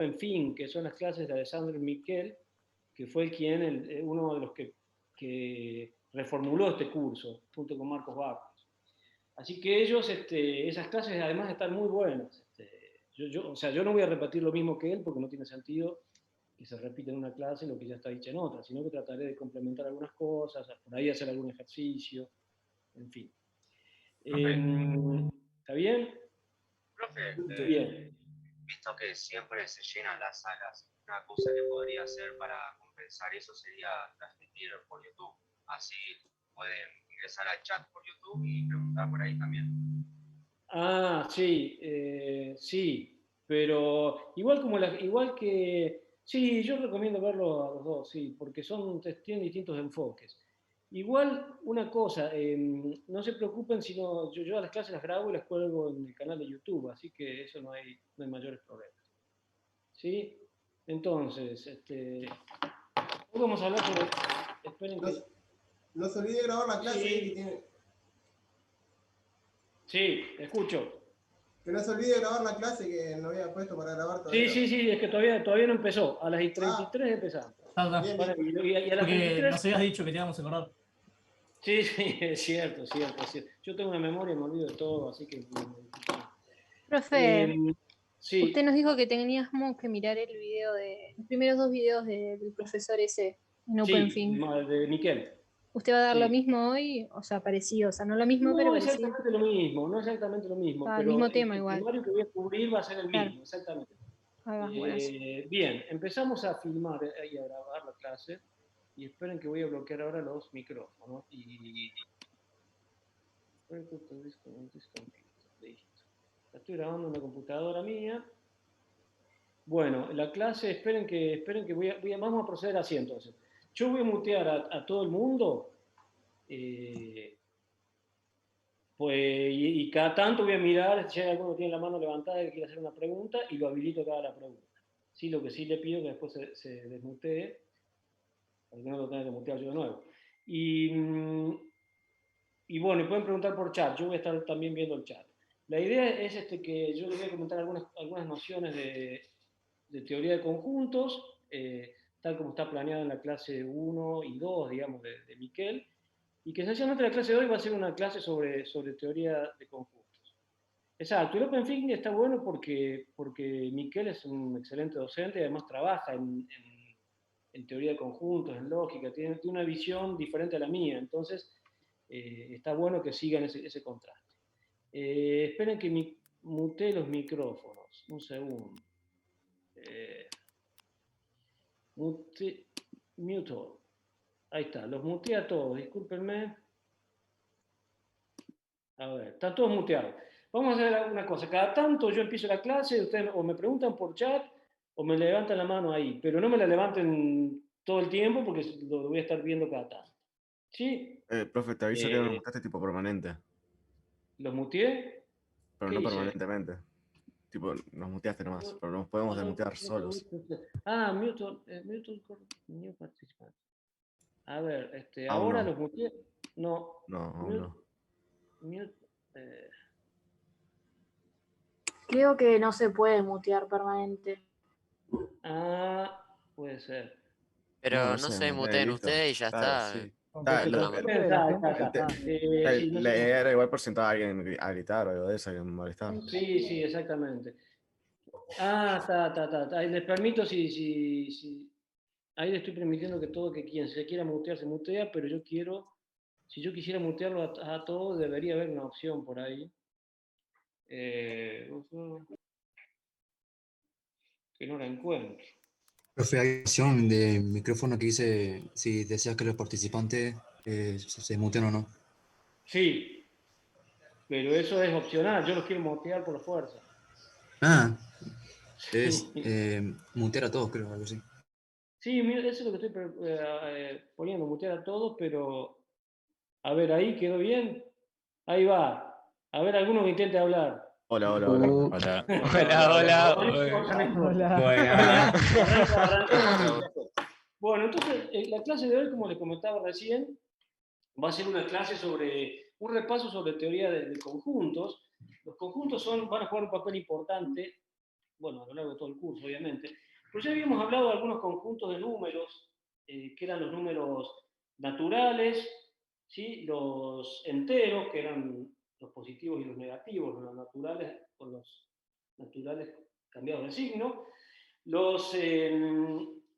en fin, que son las clases de Alessandro Miquel, que fue uno de los que reformuló este curso, junto con Marcos Barros. Así que esas clases además están muy buenas. O sea, yo no voy a repetir lo mismo que él porque no tiene sentido que se repita en una clase lo que ya está dicho en otra, sino que trataré de complementar algunas cosas, por ahí hacer algún ejercicio, en fin. ¿Está bien? Profe, Bien. visto que siempre se llenan las salas, una cosa que podría hacer para compensar eso sería transmitir por YouTube. Así pueden ingresar al chat por YouTube y preguntar por ahí también. Ah, sí, sí, pero igual que, sí, yo recomiendo verlo a los dos, sí, porque tienen distintos enfoques. Igual una cosa, no se preocupen si no, yo a las clases las grabo y las cuelgo en el canal de YouTube, así que eso no hay mayores problemas. ¿Sí? Entonces, hoy vamos a hablar sobre, esperen que... No se olvide grabar la clase Sí, que tiene. sí, escucho. Que no se olvide grabar la clase que no había puesto para grabar todavía. Sí, es que todavía no empezó. A las 33 empezamos. Bien, Bueno, bien. y a las Porque 33... nos habías dicho que te íbamos a acordar. Sí, es cierto. Yo tengo una memoria, me olvido de todo, así que... Profe, sí. usted nos dijo que teníamos que mirar los primeros 2 videos del profesor ese en OpenFin. De Miquel. ¿Usted va a dar Sí. lo mismo hoy? O sea, parecido, o sea, no lo mismo, pero No parecido. exactamente lo mismo, no exactamente lo mismo, Ah, el pero mismo tema el igual. temario que voy a cubrir va a ser el Claro. mismo, exactamente. Ah, buenas. Bien, empezamos a filmar y a grabar la clase, y esperen que voy a bloquear ahora los micrófonos, y... Listo. La estoy grabando en la computadora mía. Bueno, la clase, esperen que vamos a proceder así entonces. Yo voy a mutear a todo el mundo, pues, y cada tanto voy a mirar si hay alguno que tiene la mano levantada y que quiere hacer una pregunta, y lo habilito que haga la pregunta. Sí, lo que sí le pido es que después se desmutee, para que no lo tenga que mutear yo de nuevo. Y bueno, pueden preguntar por chat, yo voy a estar también viendo el chat. La idea es que yo les voy a comentar algunas nociones de teoría de conjuntos, tal como está planeado en la clase 1 y 2, digamos, de Miquel, y que esencialmente la clase de hoy va a ser una clase sobre teoría de conjuntos. Exacto, el OpenFIG está bueno porque Miquel es un excelente docente y además trabaja en teoría de conjuntos, en lógica, tiene una visión diferente a la mía, entonces está bueno que sigan ese contraste. Esperen que mutee los micrófonos, un segundo. Mute, ahí está, los muteé a todos, discúlpenme. A ver, están todos muteados. Vamos a hacer una cosa, cada tanto yo empiezo la clase, ustedes o me preguntan por chat o me levantan la mano ahí, pero no me la levanten todo el tiempo porque lo voy a estar viendo cada tanto. ¿Sí? Profe, te aviso que me mutaste tipo permanente. ¿Los muteé? Pero no permanentemente. Tipo, nos muteaste nomás, pero nos podemos desmutear solos. Ah, mute new participant. A ver, ahora los muteé. No. No, aún no. Mute, Creo que no se puede mutear permanente. Ah, puede ser. Pero no se muteen ustedes y ya está. Sí. Era igual por sentar a alguien a gritar o algo de eso, a molestar. Sí, exactamente. Está. Ahí les permito ahí le estoy permitiendo que quien se quiera mutear se mutea, pero si yo quisiera mutearlo a todos, debería haber una opción por ahí. Que no la encuentro. Profe, hay opción de micrófono que dice si deseas que los participantes se muteen o no. Sí, pero eso es opcional, yo los quiero mutear por la fuerza. Es mutear a todos, creo, algo así. Sí, eso es lo que estoy poniendo, mutear a todos, pero... A ver, ahí quedó bien. Ahí va. A ver, alguno que intente hablar. Hola. Bueno, entonces la clase de hoy, como les comentaba recién, va a ser una clase un repaso sobre teoría de conjuntos. Los conjuntos van a jugar un papel importante bueno, a lo largo de todo el curso, obviamente. Pero ya habíamos hablado de algunos conjuntos de números, que eran los números naturales, ¿sí? Los enteros, que eran los positivos y los negativos, los naturales con los naturales cambiados de signo, los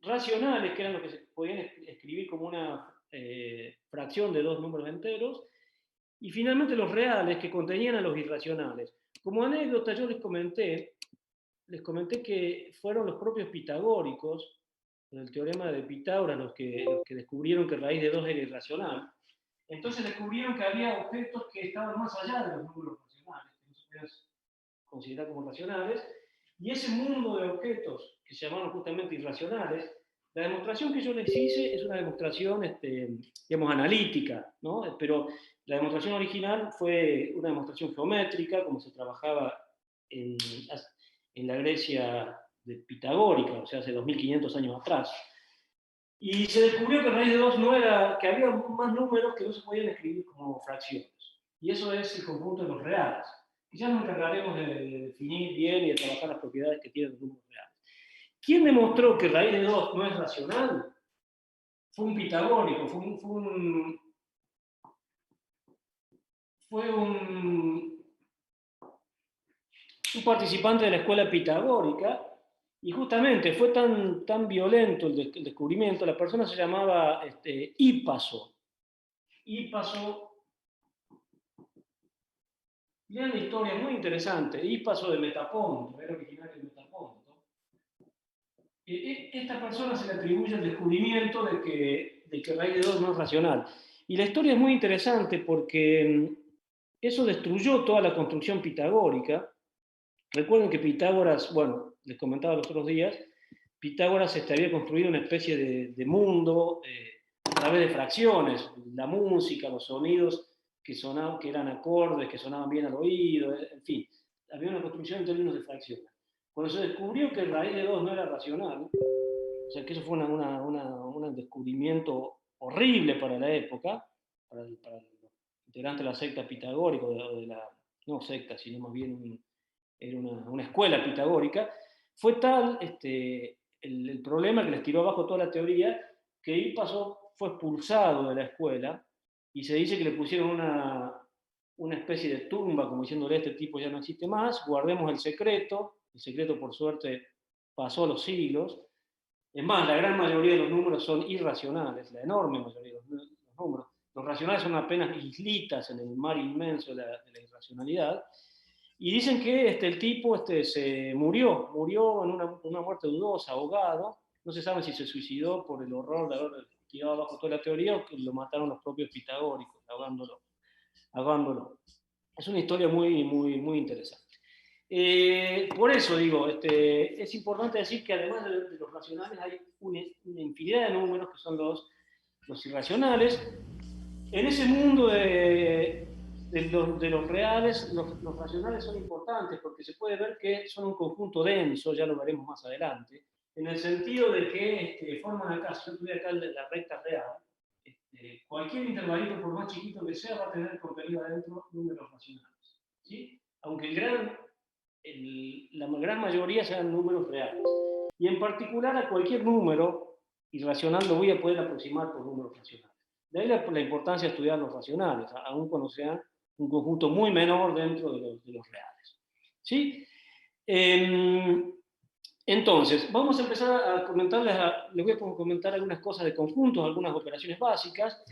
racionales, que eran los que se podían escribir como una fracción de dos números enteros, y finalmente los reales, que contenían a los irracionales. Como anécdota, yo les comenté que fueron los propios pitagóricos, con el teorema de Pitágoras, los que descubrieron que raíz de 2 era irracional. Entonces descubrieron que había objetos que estaban más allá de los números racionales, que no se podían considerar como racionales, y ese mundo de objetos que se llamaron justamente irracionales, la demostración que yo les hice es una demostración, digamos, analítica, ¿no? Pero la demostración original fue una demostración geométrica, como se trabajaba en la Grecia pitagórica, o sea, hace 2500 años atrás. Y se descubrió que raíz de 2 no era, que había más números que no se podían escribir como fracciones. Y eso es el conjunto de los reales. Y ya nos encargaremos de definir bien y de trabajar las propiedades que tienen los números reales. ¿Quién demostró que raíz de 2 no es racional? Fue un pitagórico, fue un participante de la escuela pitagórica, y justamente fue tan violento el descubrimiento, la persona se llamaba Hipaso. Lean la historia, muy interesante. Hipaso de Metaponto, era originario de Metaponto. Esta persona se le atribuye el descubrimiento de que raíz de 2 no es racional. Y la historia es muy interesante porque eso destruyó toda la construcción pitagórica. Recuerden que Pitágoras, bueno, les comentaba los otros días, Pitágoras había construido una especie de mundo a través de fracciones, la música, los sonidos que sonaban, que eran acordes, que sonaban bien al oído, en fin, había una construcción en términos de fracciones. Cuando se descubrió que raíz de 2 no era racional, o sea que eso fue un descubrimiento horrible para la época, para los integrantes de la secta pitagórica, no secta, sino más bien era una escuela pitagórica, fue tal el problema que les tiró abajo toda la teoría, que Hipaso fue expulsado de la escuela, y se dice que le pusieron una especie de tumba, como diciéndole, este tipo ya no existe más, guardemos el secreto por suerte pasó los siglos. Es más, la gran mayoría de los números son irracionales, la enorme mayoría de los números. Los racionales son apenas islitas en el mar inmenso de la irracionalidad. Y dicen que el tipo se murió en una muerte dudosa, ahogado. No se sabe si se suicidó por el horror de haber tirado abajo toda la teoría o que lo mataron los propios pitagóricos, ahogándolo. Es una historia muy, muy, muy interesante. Por eso digo, es importante decir que además de los racionales hay una infinidad de números que son los irracionales. En ese mundo de los reales, los racionales son importantes porque se puede ver que son un conjunto denso, ya lo veremos más adelante, en el sentido de que forman acá, si yo tuviera acá la recta real, cualquier intervalito, por más chiquito que sea, va a tener contenido adentro números racionales, ¿sí? Aunque la gran mayoría sean números reales. Y en particular a cualquier número irracional lo voy a poder aproximar por números racionales. De ahí la importancia de estudiar los racionales, aun cuando sean un conjunto muy menor dentro de los reales. ¿Sí? Entonces, vamos a empezar a comentarles, les voy a comentar algunas cosas de conjuntos, algunas operaciones básicas.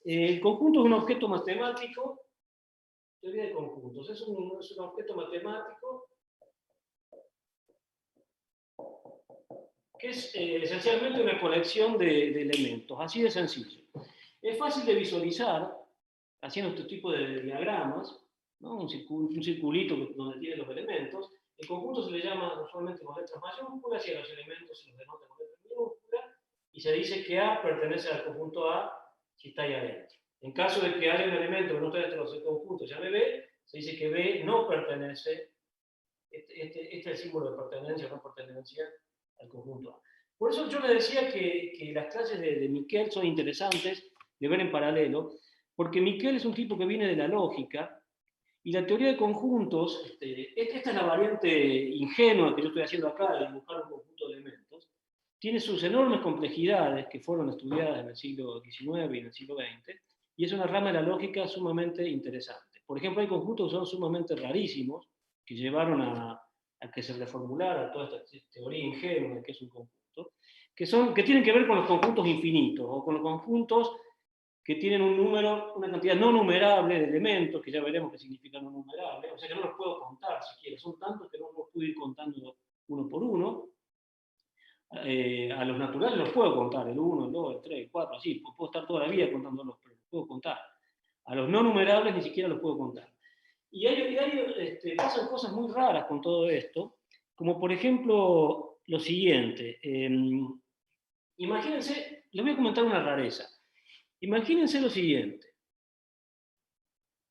El conjunto es un objeto matemático, teoría de conjuntos, es un objeto matemático que es esencialmente una colección de elementos, así de sencillo. Es fácil de visualizar haciendo este tipo de diagramas, ¿no? un circulito donde tiene los elementos. El conjunto se le llama usualmente con letras mayúsculas y a los elementos se los denota con letras minúsculas, y se dice que A pertenece al conjunto A si está ahí adentro. En caso de que haya un elemento que no esté dentro del conjunto, llame B, se dice que B no pertenece, este es el símbolo de pertenencia o no pertenencia al conjunto A. Por eso yo les decía que las clases de Miquel son interesantes de ver en paralelo, porque Miquel es un tipo que viene de la lógica Y la teoría de conjuntos, esta es la variante ingenua que yo estoy haciendo acá, de dibujar un conjunto de elementos, tiene sus enormes complejidades que fueron estudiadas en el siglo XIX y en el siglo XX, y es una rama de la lógica sumamente interesante. Por ejemplo, hay conjuntos que son sumamente rarísimos, que llevaron a que se reformulara toda esta teoría ingenua de que es un conjunto, que tienen que ver con los conjuntos infinitos, o con los conjuntos que tienen un número, una cantidad no numerable de elementos, que ya veremos qué significa no numerable, o sea que no los puedo contar siquiera, son tantos que no los puedo ir contando uno por uno. A los naturales los puedo contar, el 1, el 2, el 3, el 4, así, puedo estar toda la vida contándolos, pero los puedo contar. A los no numerables ni siquiera los puedo contar. Y pasan cosas muy raras con todo esto, como por ejemplo lo siguiente. Imagínense, les voy a comentar una rareza. Imagínense lo siguiente.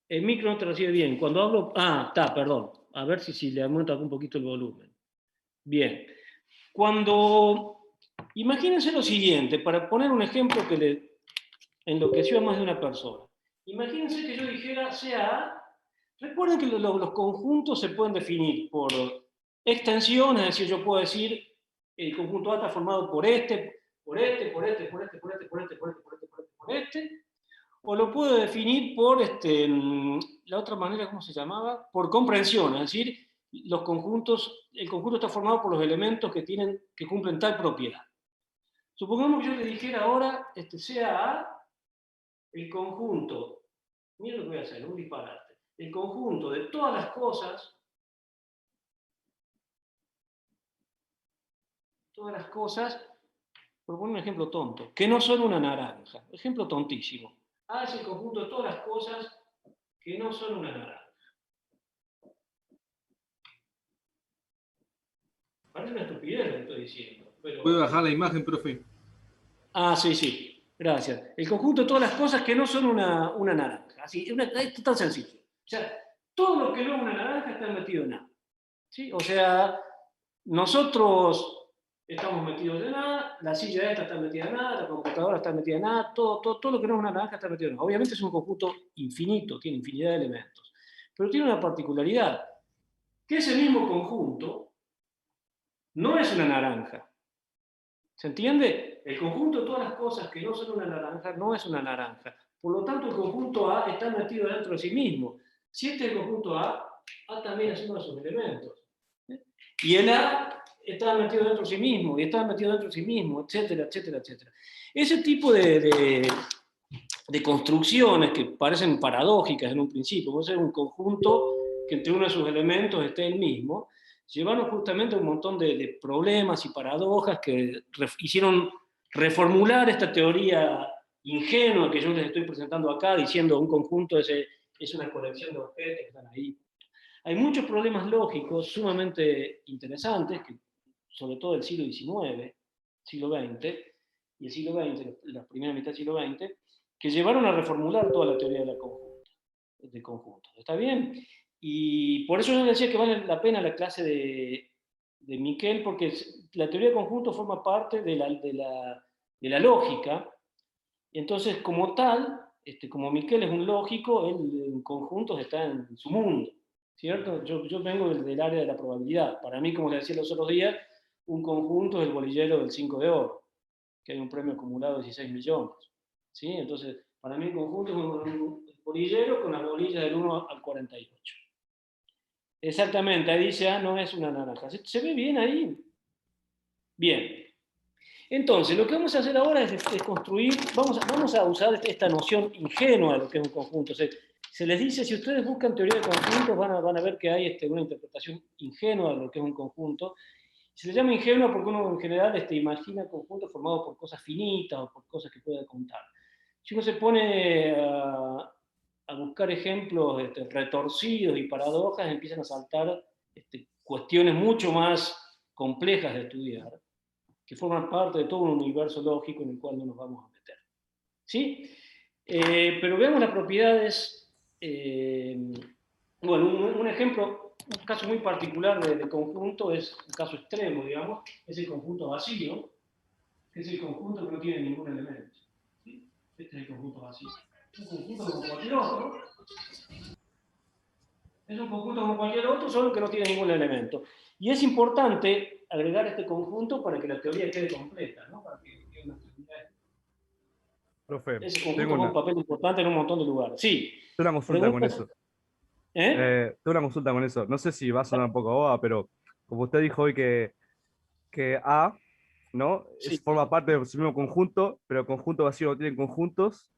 El micro no te recibe bien. Cuando hablo... perdón. A ver si le aumento un poquito el volumen. Bien. Imagínense lo siguiente, para poner un ejemplo que le enloqueció a más de una persona. Imagínense que yo dijera sea A. Recuerden que los conjuntos se pueden definir por extensión, es decir, yo puedo decir el conjunto A está formado por este, o lo puedo definir por la otra manera, ¿cómo se llamaba? Por comprensión, es decir, el conjunto está formado por los elementos que cumplen tal propiedad. Supongamos que yo le dijera ahora, sea A, el conjunto, miren lo que voy a hacer, un disparate, el conjunto de todas las cosas, por poner un ejemplo tonto, que no son una naranja, ejemplo tontísimo. A es el conjunto de todas las cosas que no son una naranja. Parece una estupidez lo que estoy diciendo. Pero... ¿Puede bajar la imagen, profe? Sí, gracias. El conjunto de todas las cosas que no son una naranja. Así, es tan sencillo. O sea, todo lo que no es una naranja está metido en A. ¿Sí? O sea, nosotros estamos metidos en A, la silla esta está metida en A, la computadora está metida en A, todo lo que no es una naranja está metido en A. Obviamente es un conjunto infinito, tiene infinidad de elementos. Pero tiene una particularidad, que ese mismo conjunto no es una naranja. ¿Se entiende? El conjunto de todas las cosas que no son una naranja no es una naranja. Por lo tanto, el conjunto A está metido dentro de sí mismo. Si este es el conjunto A también es uno de sus elementos. Y el A está metido dentro de sí mismo, y está metido dentro de sí mismo, etcétera, etcétera, etcétera. Ese tipo de construcciones que parecen paradójicas en un principio, puede ser un conjunto que entre uno de sus elementos esté el mismo, llevaron justamente a un montón de problemas y paradojas que hicieron reformular esta teoría ingenua que yo les estoy presentando acá, diciendo un conjunto es una colección de objetos que están ahí. Hay muchos problemas lógicos sumamente interesantes, que, sobre todo del siglo XIX, siglo XX, y el siglo XX, la primera mitad del siglo XX, que llevaron a reformular toda la teoría de conjuntos. ¿Está bien? Y por eso yo decía que vale la pena la clase de Miquel, porque la teoría de conjuntos forma parte de la lógica, y entonces como tal, como Miquel es un lógico, él en conjuntos está en su mundo, ¿cierto? Yo vengo del área de la probabilidad. Para mí, como les decía los otros días, un conjunto es el bolillero del 5 de oro, que hay un premio acumulado de 16 millones. ¿Sí? Entonces, para mí el conjunto es un bolillero con las bolillas del 1 al 48. Exactamente, ahí dice A no es una naranja. ¿Se ve bien ahí? Bien. Entonces, lo que vamos a hacer ahora es construir, vamos a usar esta noción ingenua de lo que es un conjunto. Se les dice, si ustedes buscan teoría de conjuntos, van a ver que hay una interpretación ingenua de lo que es un conjunto. Se le llama ingenua porque uno en general imagina conjuntos formados por cosas finitas o por cosas que puede contar. Si uno se pone a buscar ejemplos retorcidos y paradojas, empiezan a saltar cuestiones mucho más complejas de estudiar, que forman parte de todo un universo lógico en el cual no nos vamos a meter. ¿Sí? Pero veamos las propiedades. Bueno, un ejemplo, un caso muy particular de conjunto es un caso extremo, digamos, es el conjunto vacío, que es el conjunto que no tiene ningún elemento. ¿Sí? Este es el conjunto vacío. Un conjunto como cualquier otro. Es un conjunto como cualquier otro, solo que no tiene ningún elemento. Y es importante agregar este conjunto para que la teoría quede completa, ¿no? Para que quede una teoría. Profe, Ese conjunto tengo juega un papel importante en un montón de lugares. Sí. una consulta con ¿Preguntas? eso. ¿Eh? Tengo una consulta con eso. No sé si va a sonar un poco boba, pero como usted dijo hoy que A, ¿no? Sí. Forma parte de su mismo conjunto, pero el conjunto vacío no tiene conjuntos,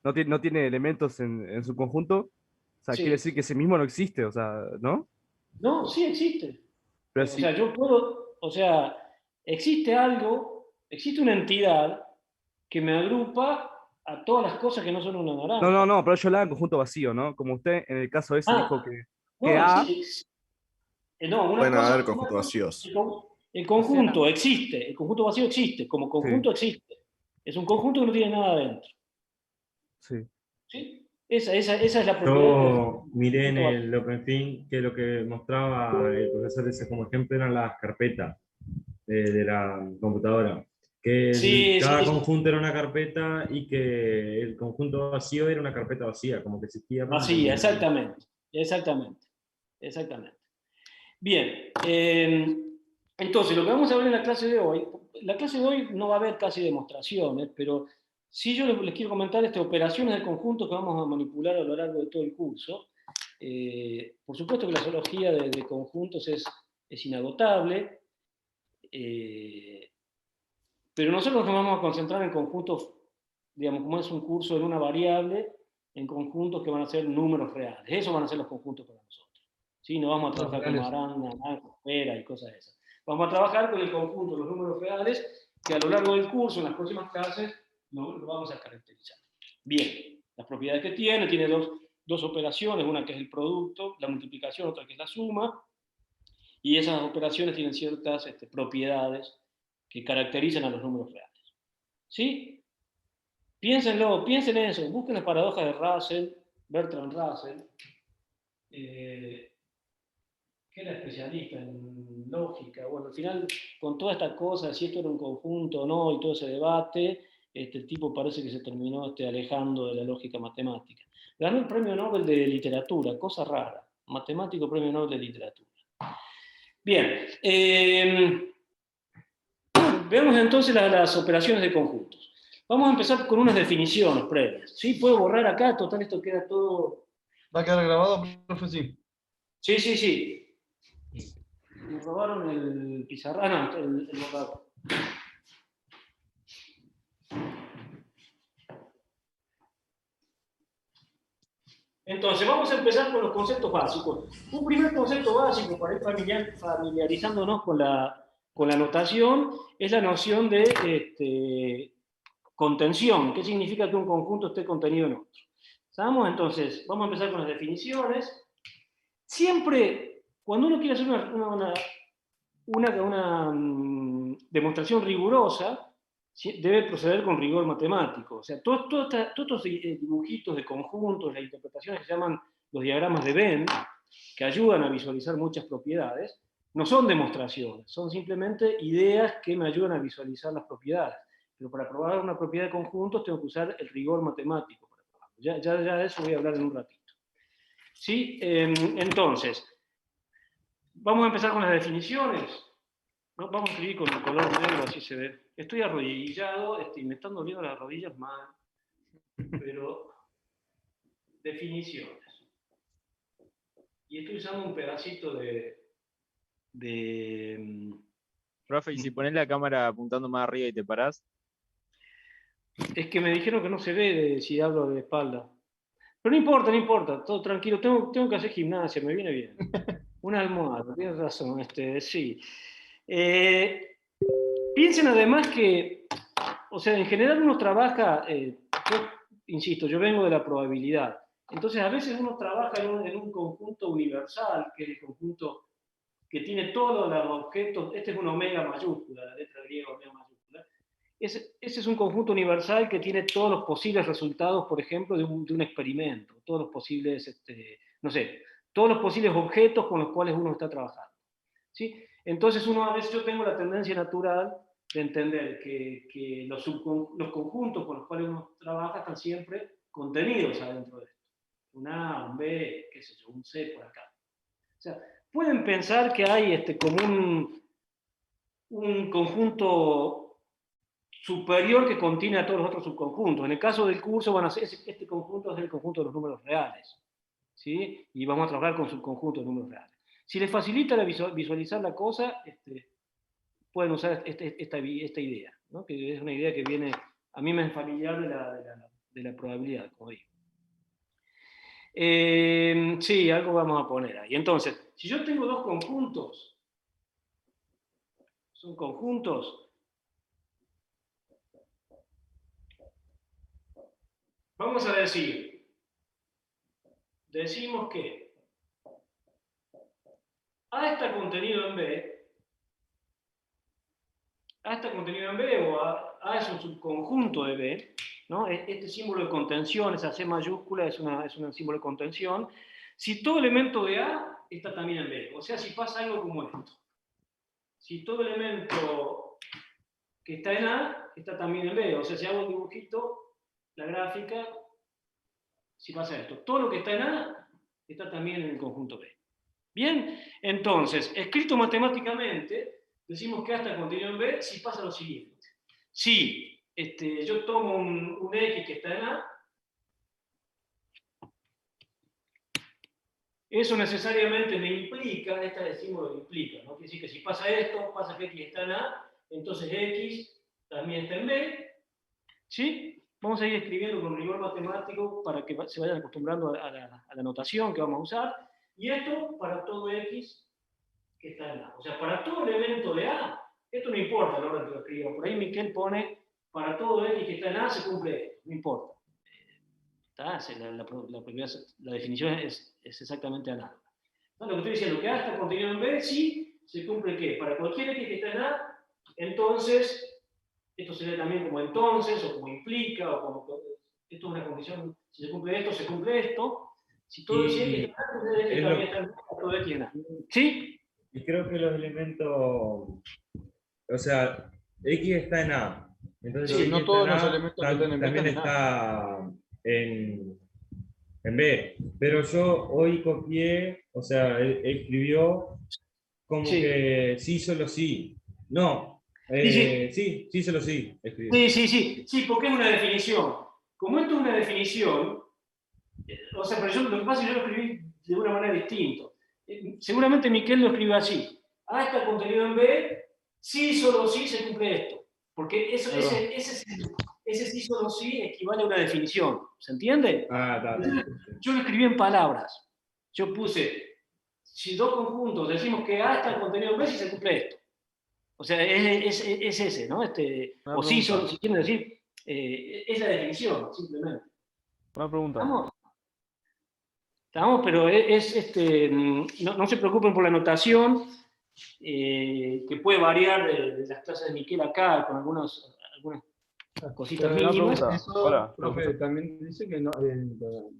no tiene elementos en su conjunto. O sea, quiere Sí. decir que ese mismo no existe, o sea, ¿no? No, sí existe. Pero O sí. sea, yo puedo, o sea, existe algo, existe una entidad que me agrupa a todas las cosas que no son una naranja. No, pero yo hablaba en conjunto vacío, ¿no? Como usted en el caso ese dijo Ah, que no, A, no, Pueden haber conjuntos vacíos. el conjunto existe, el conjunto vacío existe, como sí, conjunto existe. Es un conjunto que no tiene nada adentro. sí. ¿Sí? Esa es la propiedad del Yo miré en conjunto vacío. el OpenFin que lo que mostraba el profesor ese como ejemplo eran las carpetas de la computadora. Que Sí, cada sí, conjunto era una carpeta y que el conjunto vacío era una carpeta vacía, como que existía, pero no vacía, tenía nada. exactamente, exactamente. Bien, entonces lo que vamos a ver en la clase de hoy no va a haber casi demostraciones, pero sí yo les quiero comentar operaciones de conjuntos que vamos a manipular a lo largo de todo el curso. Por supuesto que la zoología de conjuntos es inagotable, pero nosotros nos vamos a concentrar en conjuntos, digamos, como es un curso en una variable, en conjuntos que van a ser números reales. Esos van a ser los conjuntos para nosotros. ¿Sí? No vamos a trabajar con naranja, pera y cosas de esas. Vamos a trabajar con el conjunto, los números reales, que a lo largo del curso, en las próximas clases, lo vamos a caracterizar. Bien, las propiedades que tiene dos operaciones, una que es el producto, la multiplicación, otra que es la suma, y esas operaciones tienen ciertas propiedades que caracterizan a los números reales. ¿Sí? Piénsenlo, piensen en eso, busquen las paradojas de Russell, Bertrand Russell, que era especialista en lógica. Bueno, al final, con toda esta cosa, si esto era un conjunto o no, y todo ese debate, el tipo parece que se terminó alejando de la lógica matemática. Ganó el premio Nobel de literatura, cosa rara, matemático premio Nobel de literatura. Bien, veamos entonces las operaciones de conjuntos. Vamos a empezar con unas definiciones previas. ¿Sí? Puedo borrar acá, total, esto queda todo. ¿Va a quedar grabado, profe? Sí. Sí. Me robaron el pizarrón, no, el borrador. Entonces, vamos a empezar con los conceptos básicos. Un primer concepto básico para ir familiarizándonos con la notación es la noción de contención. ¿Qué significa que un conjunto esté contenido en otro? ¿Sabemos? Entonces, vamos a empezar con las definiciones. Siempre, cuando uno quiere hacer una demostración rigurosa, debe proceder con rigor matemático. O sea, todos estos dibujitos de conjuntos, las interpretaciones que se llaman los diagramas de Venn, que ayudan a visualizar muchas propiedades, no son demostraciones, son simplemente ideas que me ayudan a visualizar las propiedades. Pero para probar una propiedad de conjuntos tengo que usar el rigor matemático. Ya de eso voy a hablar en un ratito. ¿Sí? Entonces, vamos a empezar con las definiciones. Vamos a escribir con el color negro, así se ve. Estoy arrodillado, me están doliendo las rodillas mal, pero definiciones. Y estoy usando un pedacito de Profe, ¿y si pones la cámara apuntando más arriba y te parás? Es que me dijeron que no se ve si hablo de espalda. Pero no importa, todo tranquilo. Tengo que hacer gimnasia, me viene bien. Una almohada, tienes razón, sí. Piensen además que, o sea, en general uno trabaja, insisto, yo vengo de la probabilidad. Entonces a veces uno trabaja en un conjunto universal, que es el conjunto que tiene todos los objetos. Este es una omega mayúscula, la letra griega omega mayúscula. Ese es un conjunto universal que tiene todos los posibles resultados, por ejemplo, de un experimento, todos los posibles, no sé, todos los posibles objetos con los cuales uno está trabajando. ¿Sí? Entonces a veces yo tengo la tendencia natural de entender que los conjuntos con los cuales uno trabaja están siempre contenidos adentro de esto. un A, un B, qué sé yo, un C por acá. O sea, pueden pensar que hay como un conjunto superior que contiene a todos los otros subconjuntos. En el caso del curso van a ser, este conjunto es el conjunto de los números reales, ¿sí? Y vamos a trabajar con subconjuntos de números reales. Si les facilita visualizar la cosa, pueden usar esta idea, ¿no? Que es una idea que viene, a mí me es familiar de la probabilidad, como digo. Sí, algo vamos a poner ahí. Entonces, si yo tengo dos conjuntos, son conjuntos, vamos a decimos que A está contenido en B, A está contenido en B, o A es un subconjunto de B, ¿no? Este símbolo de contención, esa C mayúscula, es un símbolo de contención. Si todo elemento de A está también en B, o sea, si pasa algo como esto. Si todo elemento que está en A está también en B, o sea, si hago un dibujito, la gráfica, si pasa esto, todo lo que está en A está también en el conjunto B. Bien, entonces, escrito matemáticamente, decimos que A está contenido en B si pasa lo siguiente. Si yo tomo un X que está en A, eso necesariamente me implica, este es el símbolo que implica, ¿no? Quiere decir que si pasa esto, pasa que X está en A, entonces X también está en B, ¿sí? Vamos a ir escribiendo con rigor matemático para que se vayan acostumbrando a la notación que vamos a usar, y esto para todo X que está en A. O sea, para todo elemento de A, esto no importa la hora que lo escriba. Por ahí Miquel pone, para todo X que está en A se cumple esto, no importa. La definición es exactamente análoga. Lo que estoy diciendo, que A está contenido en B, sí, se cumple ¿qué? Para cualquier X que está en A, entonces, esto sería también como entonces, o como implica, o como, esto es una condición, si se cumple esto, se cumple esto. Si todo X está en A, entonces X también está en A, todo X en A. ¿Sí? Y creo que los elementos, o sea, X está en A. Entonces, sí, si no todos los elementos que están en B también están en A. está en B. Pero yo hoy copié, o sea, él escribió como que sí, solo sí. No, sí, solo sí. Escribió. Sí, porque es una definición. Como esto es una definición, o sea, pero lo que pasa es que yo lo escribí de una manera distinta. Seguramente Miquel lo escribe así. A está contenido en B, sí, solo sí se cumple esto. Porque ese sí, solo sí equivale a una definición. ¿Se entiende? Yo lo escribí en palabras. Yo puse, si dos conjuntos decimos que A está contenido en B, sí se cumple esto. O sea, es ese, ¿no? O sí, solo, si quieren decir, es la definición, simplemente. Una pregunta. Estamos, pero no se preocupen por la notación, que puede variar de las clases de Miquel acá, con algunas cositas mínimas. Eso, profe, también dice que, no,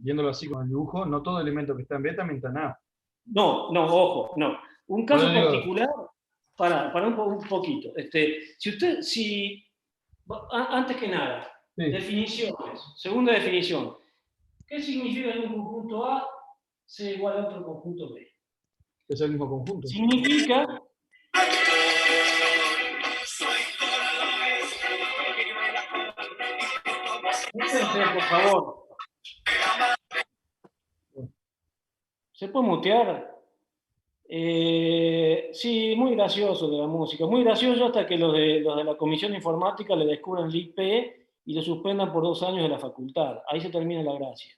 viéndolo así con el dibujo, no todo elemento que está en B también está en A. No, ojo, no. Un caso particular, para un poquito. Antes que nada, definiciones. Segunda definición. ¿Qué significa que un conjunto A sea igual a otro conjunto B? Es el mismo conjunto. Significa... Por favor. ¿Se puede mutear? Sí, muy gracioso de la música. Muy gracioso hasta que los de la Comisión de Informática le descubran el IP y lo suspendan por 2 años de la facultad. Ahí se termina la gracia.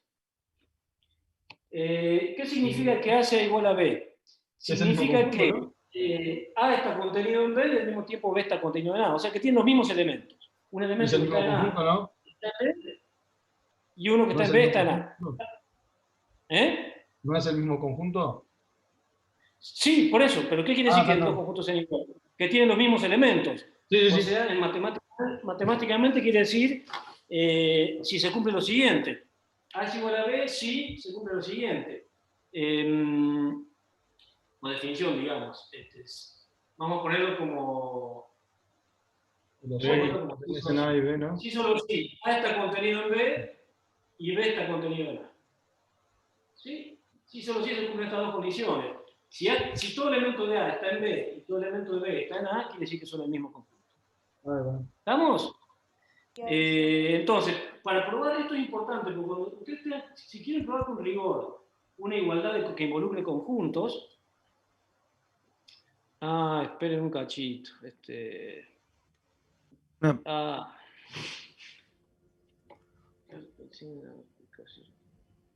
¿Qué significa que A sea igual a B? Significa que A está contenido en B y al mismo tiempo B está contenido en A. O sea que tiene los mismos elementos. Un elemento que está en A está en B y uno que está en B está en A. ¿No es el mismo conjunto? Sí, por eso. ¿Pero qué quiere decir que los conjuntos sean iguales? Que tienen los mismos elementos. O sea, matemáticamente quiere decir si se cumple lo siguiente. A es igual a B, sí, se cumple lo siguiente. Como definición, digamos. Vamos a ponerlo como... A y B, ¿no? Sí, solo sí. A está contenido en B y B está contenido en A. ¿Sí? Si solo si se cumplen estas dos condiciones. Si todo elemento de A está en B y todo elemento de B está en A, quiere decir que son el mismo conjunto. ¿Estamos? Entonces, para probar esto es importante, porque cuando ustedes, si quieren probar con rigor una igualdad que involucre conjuntos, esperen un cachito.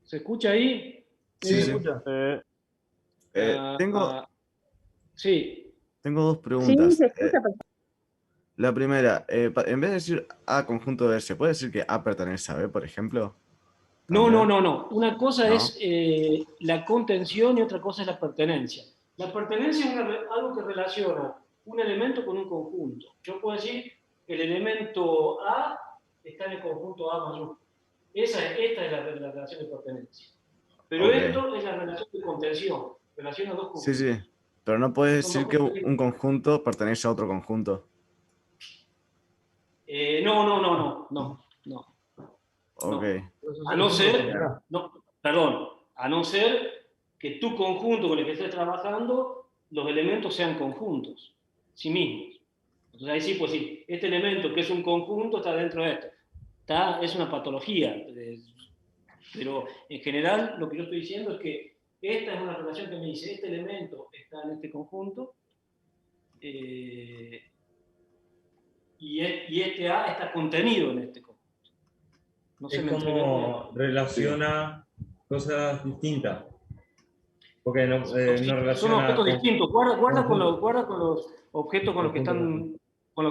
¿Se escucha ahí? Sí, se sí. escucha. Sí. Tengo dos preguntas. Sí, se escucha perfecto. La primera, en vez de decir A conjunto de B, ¿se puede decir que A pertenece a B, por ejemplo? No. Una cosa es la contención y otra cosa es la pertenencia. La pertenencia es algo que relaciona un elemento con un conjunto. Yo puedo decir que el elemento A está en el conjunto A mayúsculo. Esta es la relación de pertenencia. Pero esto es la relación de contención. Relaciona dos conjuntos. Sí. Pero no puedes decir que un conjunto pertenece a otro conjunto. No. Ok. A no ser que tu conjunto con el que estés trabajando, los elementos sean conjuntos, sí mismos. Entonces ahí sí, pues sí, este elemento que es un conjunto está dentro de esto. Es una patología, pero en general lo que yo estoy diciendo es que esta es una relación que me dice, este elemento está en este conjunto, y este A está contenido en este conjunto. No es como relaciona cosas distintas. Porque no relaciona... Son objetos distintos. Guarda con los objetos con los que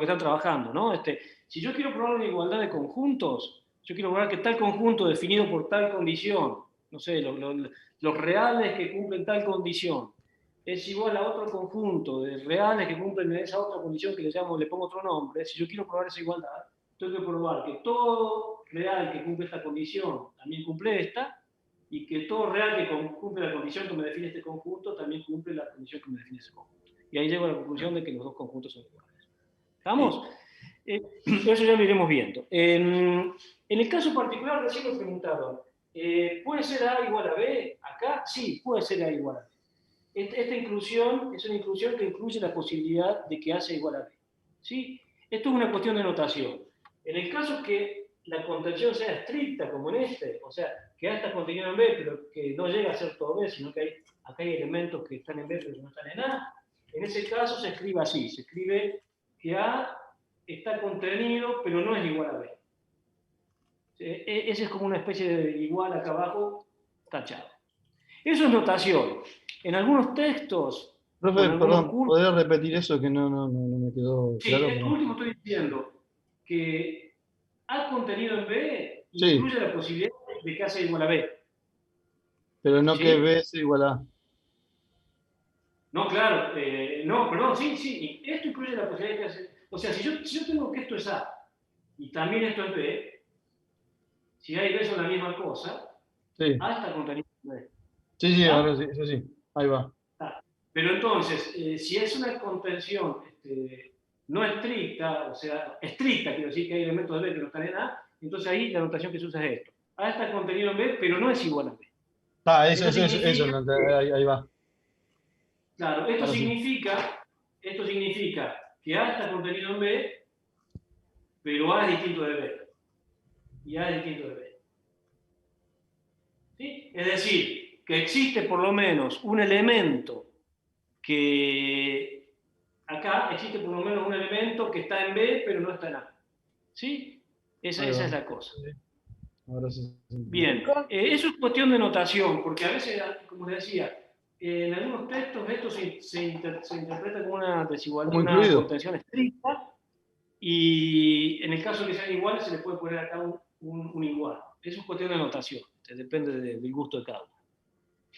están trabajando, ¿no? Si yo quiero probar una igualdad de conjuntos, yo quiero probar que tal conjunto definido por tal condición, no sé, los reales que cumplen tal condición, es igual a otro conjunto de reales que cumplen esa otra condición que le pongo otro nombre. Si yo quiero probar esa igualdad, tengo que probar que todo real que cumple esta condición también cumple esta, y que todo real que cumple la condición que me define este conjunto también cumple la condición que me define ese conjunto. Y ahí llego a la conclusión de que los dos conjuntos son iguales. ¿Estamos? Eso ya lo iremos viendo. En el caso particular, recién lo preguntaron, ¿puede ser A igual a B? Acá sí, puede ser A igual a B. Esta inclusión es una inclusión que incluye la posibilidad de que A sea igual a B. ¿Sí? Esto es una cuestión de notación. En el caso que la contención sea estricta, como en o sea, que A está contenido en B, pero que no llega a ser todo B, sino que acá hay elementos que están en B, pero no están en A, en ese caso se escribe así, se escribe que A está contenido, pero no es igual a B. Ese es como una especie de igual acá abajo, tachado. Eso es notación. En algunos textos... Profe, perdón, ¿podría repetir eso que no me quedó claro? Sí, por último estoy diciendo que A contenido en B incluye la posibilidad de que A sea igual a B. Pero no que B sea igual a A. No, claro, perdón, sí. Esto incluye la posibilidad de que A sea... O sea, si yo tengo que esto es A y también esto es B, si A y B son la misma cosa, A está contenido en B. Sí, ahora sí, eso sí, ahí va. Pero entonces, si es una contención no estricta, o sea, estricta, quiero decir que hay elementos de B que no están en A, entonces ahí la notación que se usa es esto. A está contenido en B, pero no es igual a B. Ahí va. Claro, esto significa que A está contenido en B, pero A es distinto de B. Y A es distinto de B. ¿Sí? Es decir, que existe por lo menos un elemento que acá existe por lo menos un elemento que está en B, pero no está en A. ¿Sí? Esa es la cosa. Ahora sí. Bien, eso es cuestión de notación, porque a veces, como les decía, en algunos textos esto se interpreta como una desigualdad, una contención estricta, y en el caso de que sean iguales se le puede poner acá un igual. Eso es cuestión de notación, depende del gusto de cada uno.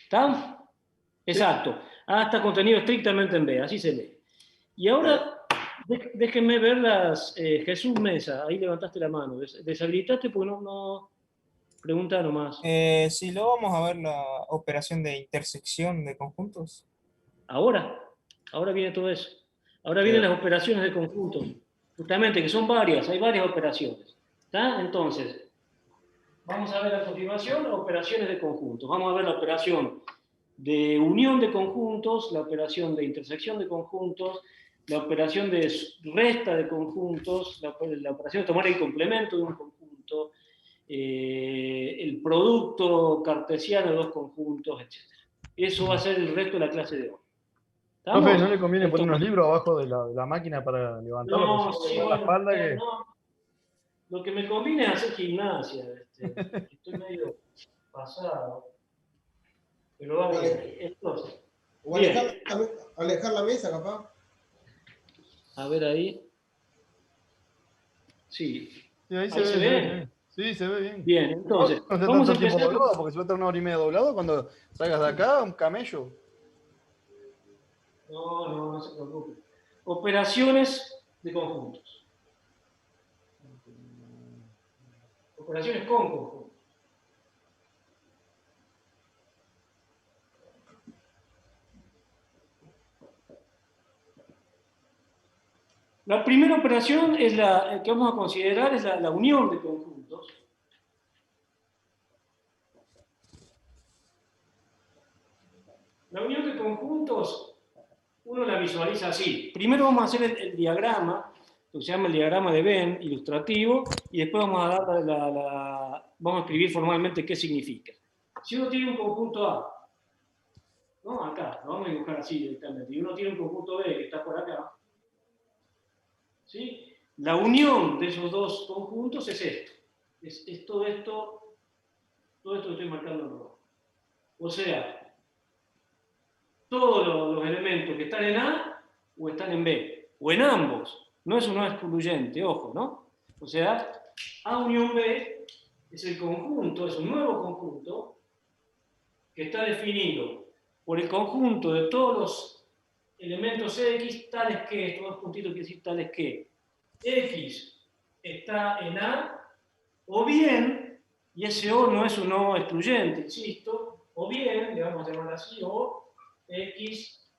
¿Está? Exacto. A está contenido estrictamente en B, así se lee. Y ahora, déjenme ver las... Jesús Mesa, ahí levantaste la mano. ¿Deshabilitaste porque no pregunta nomás? Sí, luego vamos a ver la operación de intersección de conjuntos. Ahora viene todo eso. Ahora vienen las operaciones de conjuntos. Justamente, que son varias, hay varias operaciones. ¿Está? Entonces, vamos a ver a continuación operaciones de conjuntos. Vamos a ver la operación de unión de conjuntos, la operación de intersección de conjuntos, la operación de resta de conjuntos, la operación de tomar el complemento de un conjunto, el producto cartesiano de dos conjuntos, etc. Eso va a ser el resto de la clase de hoy. Profe, ¿no le conviene poner unos libros abajo de la máquina para levantarlo? No, sí, la bueno, espalda que... no. Lo que me conviene es hacer gimnasia. Estoy medio pasado. Pero va bien. Entonces, O alejar la mesa, capaz. A ver ahí. Sí. Sí, ahí se ve bien. Sí, se ve bien. Bien, entonces, no vamos a tiempo empezar. doblado, porque si va a estar 1 hora y media doblado, cuando salgas de acá, un camello. No se preocupe. Operaciones de conjuntos. Operaciones con conjuntos. La primera operación es que vamos a considerar es la unión de conjuntos. La unión de conjuntos, uno la visualiza así. Primero vamos a hacer el diagrama, lo que se llama el diagrama de Venn, ilustrativo, y después vamos a dar vamos a escribir formalmente qué significa. Si uno tiene un conjunto A, ¿no? Acá, lo vamos a dibujar así directamente, y uno tiene un conjunto B que está por acá, ¿sí? La unión de esos dos conjuntos es esto. Es todo esto que estoy marcando en rojo. O sea, todos los elementos que están en A o están en B, o en ambos. No es uno excluyente, ojo, ¿no? O sea, A unión B es el conjunto, es un nuevo conjunto que está definido por el conjunto de todos los elementos X, tales que, estos dos puntitos quiere decir tales que, X está en A, o bien, y ese O no es un O excluyente, insisto, o bien, le vamos a llamar así, o X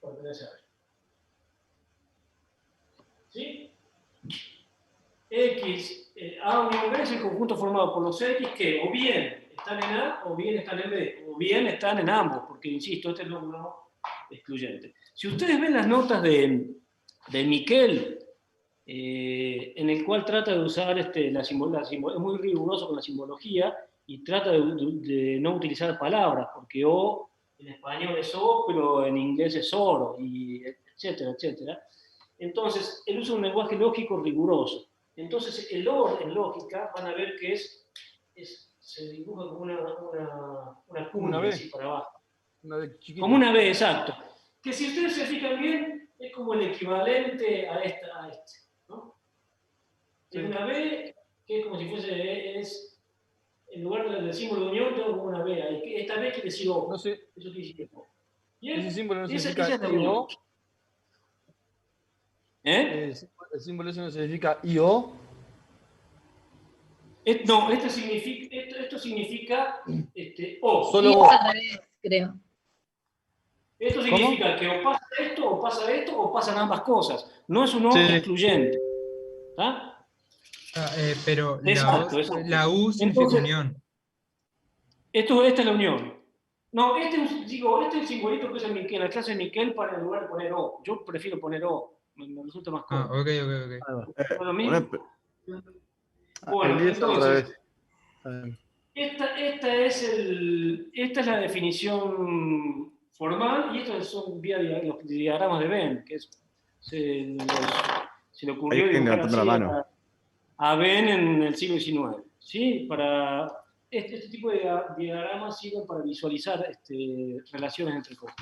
pertenece a B. ¿Sí? X, A unión B es el conjunto formado por los X que o bien están en A o bien están en B, o bien están en ambos, porque insisto, este es un no excluyente. Si ustedes ven las notas de Miquel, en el cual trata de usar es muy riguroso con la simbología y trata de no utilizar palabras, porque O en español es O, pero en inglés es oro, y etcétera, etcétera. Entonces, él usa un lenguaje lógico riguroso. Entonces, el OR en lógica van a ver que se dibuja como una cuña así para abajo. Como una B, exacto. Que si ustedes se fijan bien, es como el equivalente a este. ¿No? Sí. Es una B que es como si fuese, en lugar del símbolo de unión, tengo como una B ahí. Esta B quiere decir O. No sé. Eso quiere decir O. Ese símbolo no significa IO. El símbolo ese no significa IO. No, esto significa O. Solo O. Al revés, creo. Esto significa que o pasa esto, o pasan ambas cosas. No es un O excluyente. ¿Ah? Pero exacto, la U significa unión. Esta es la unión. No, este es el simbolito que usa en la clase de Miquel para en lugar de poner O. Yo prefiero poner O. Me resulta más cómodo. Ok. Bueno, entonces, esta es la definición formal y estos son los diagramas de Venn, que se le ocurrió dibujar así a Venn en el siglo XIX. ¿Sí? Este tipo de diagramas sirven para visualizar relaciones entre cosas.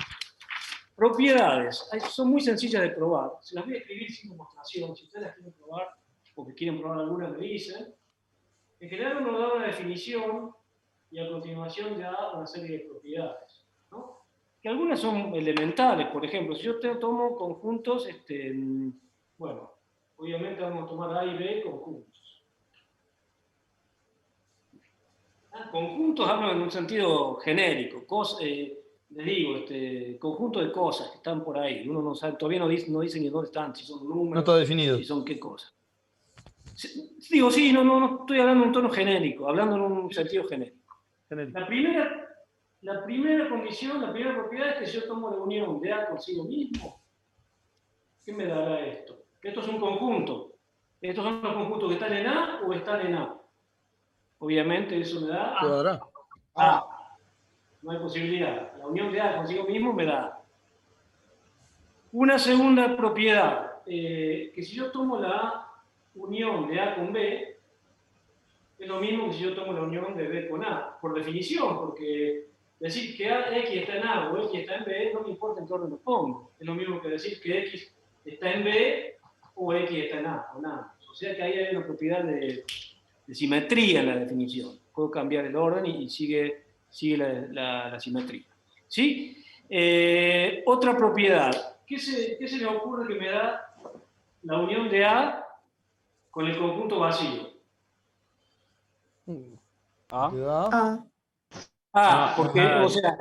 Propiedades. Son muy sencillas de probar. Se las voy a escribir sin demostración. Si ustedes las quieren probar o que quieren probar alguna, me dicen. En general uno da una definición y a continuación ya da una serie de propiedades, ¿no? Que algunas son elementales. Por ejemplo, si yo tomo conjuntos, bueno, obviamente vamos a tomar A y B conjuntos. Conjuntos hablo en un sentido genérico. Les digo, conjunto de cosas que están por ahí. Uno no sabe, todavía no dice ni dónde están, si son números, no está definido. Si son qué cosas. Digo, sí, no estoy hablando en un tono genérico, hablando en un sentido genérico. La primera condición, la primera propiedad es que si yo tomo la unión de A consigo mismo, ¿qué me dará esto? Esto es un conjunto. ¿Estos son los conjuntos que están en A o están en A? Obviamente eso me da A. No hay posibilidad. La unión de A consigo mismo me da A. Una segunda propiedad, que si yo tomo la unión de A con B, es lo mismo que si yo tomo la unión de B con A, por definición, porque decir que X está en A o X está en B, no me importa en qué orden lo pongo. Es lo mismo que decir que X está en B o X está en A, o nada. O sea que ahí hay una propiedad de simetría en la definición. Puedo cambiar el orden y sigue la simetría. ¿Sí? Otra propiedad. ¿Qué se les ocurre que me da la unión de A con el conjunto vacío? Porque, o sea,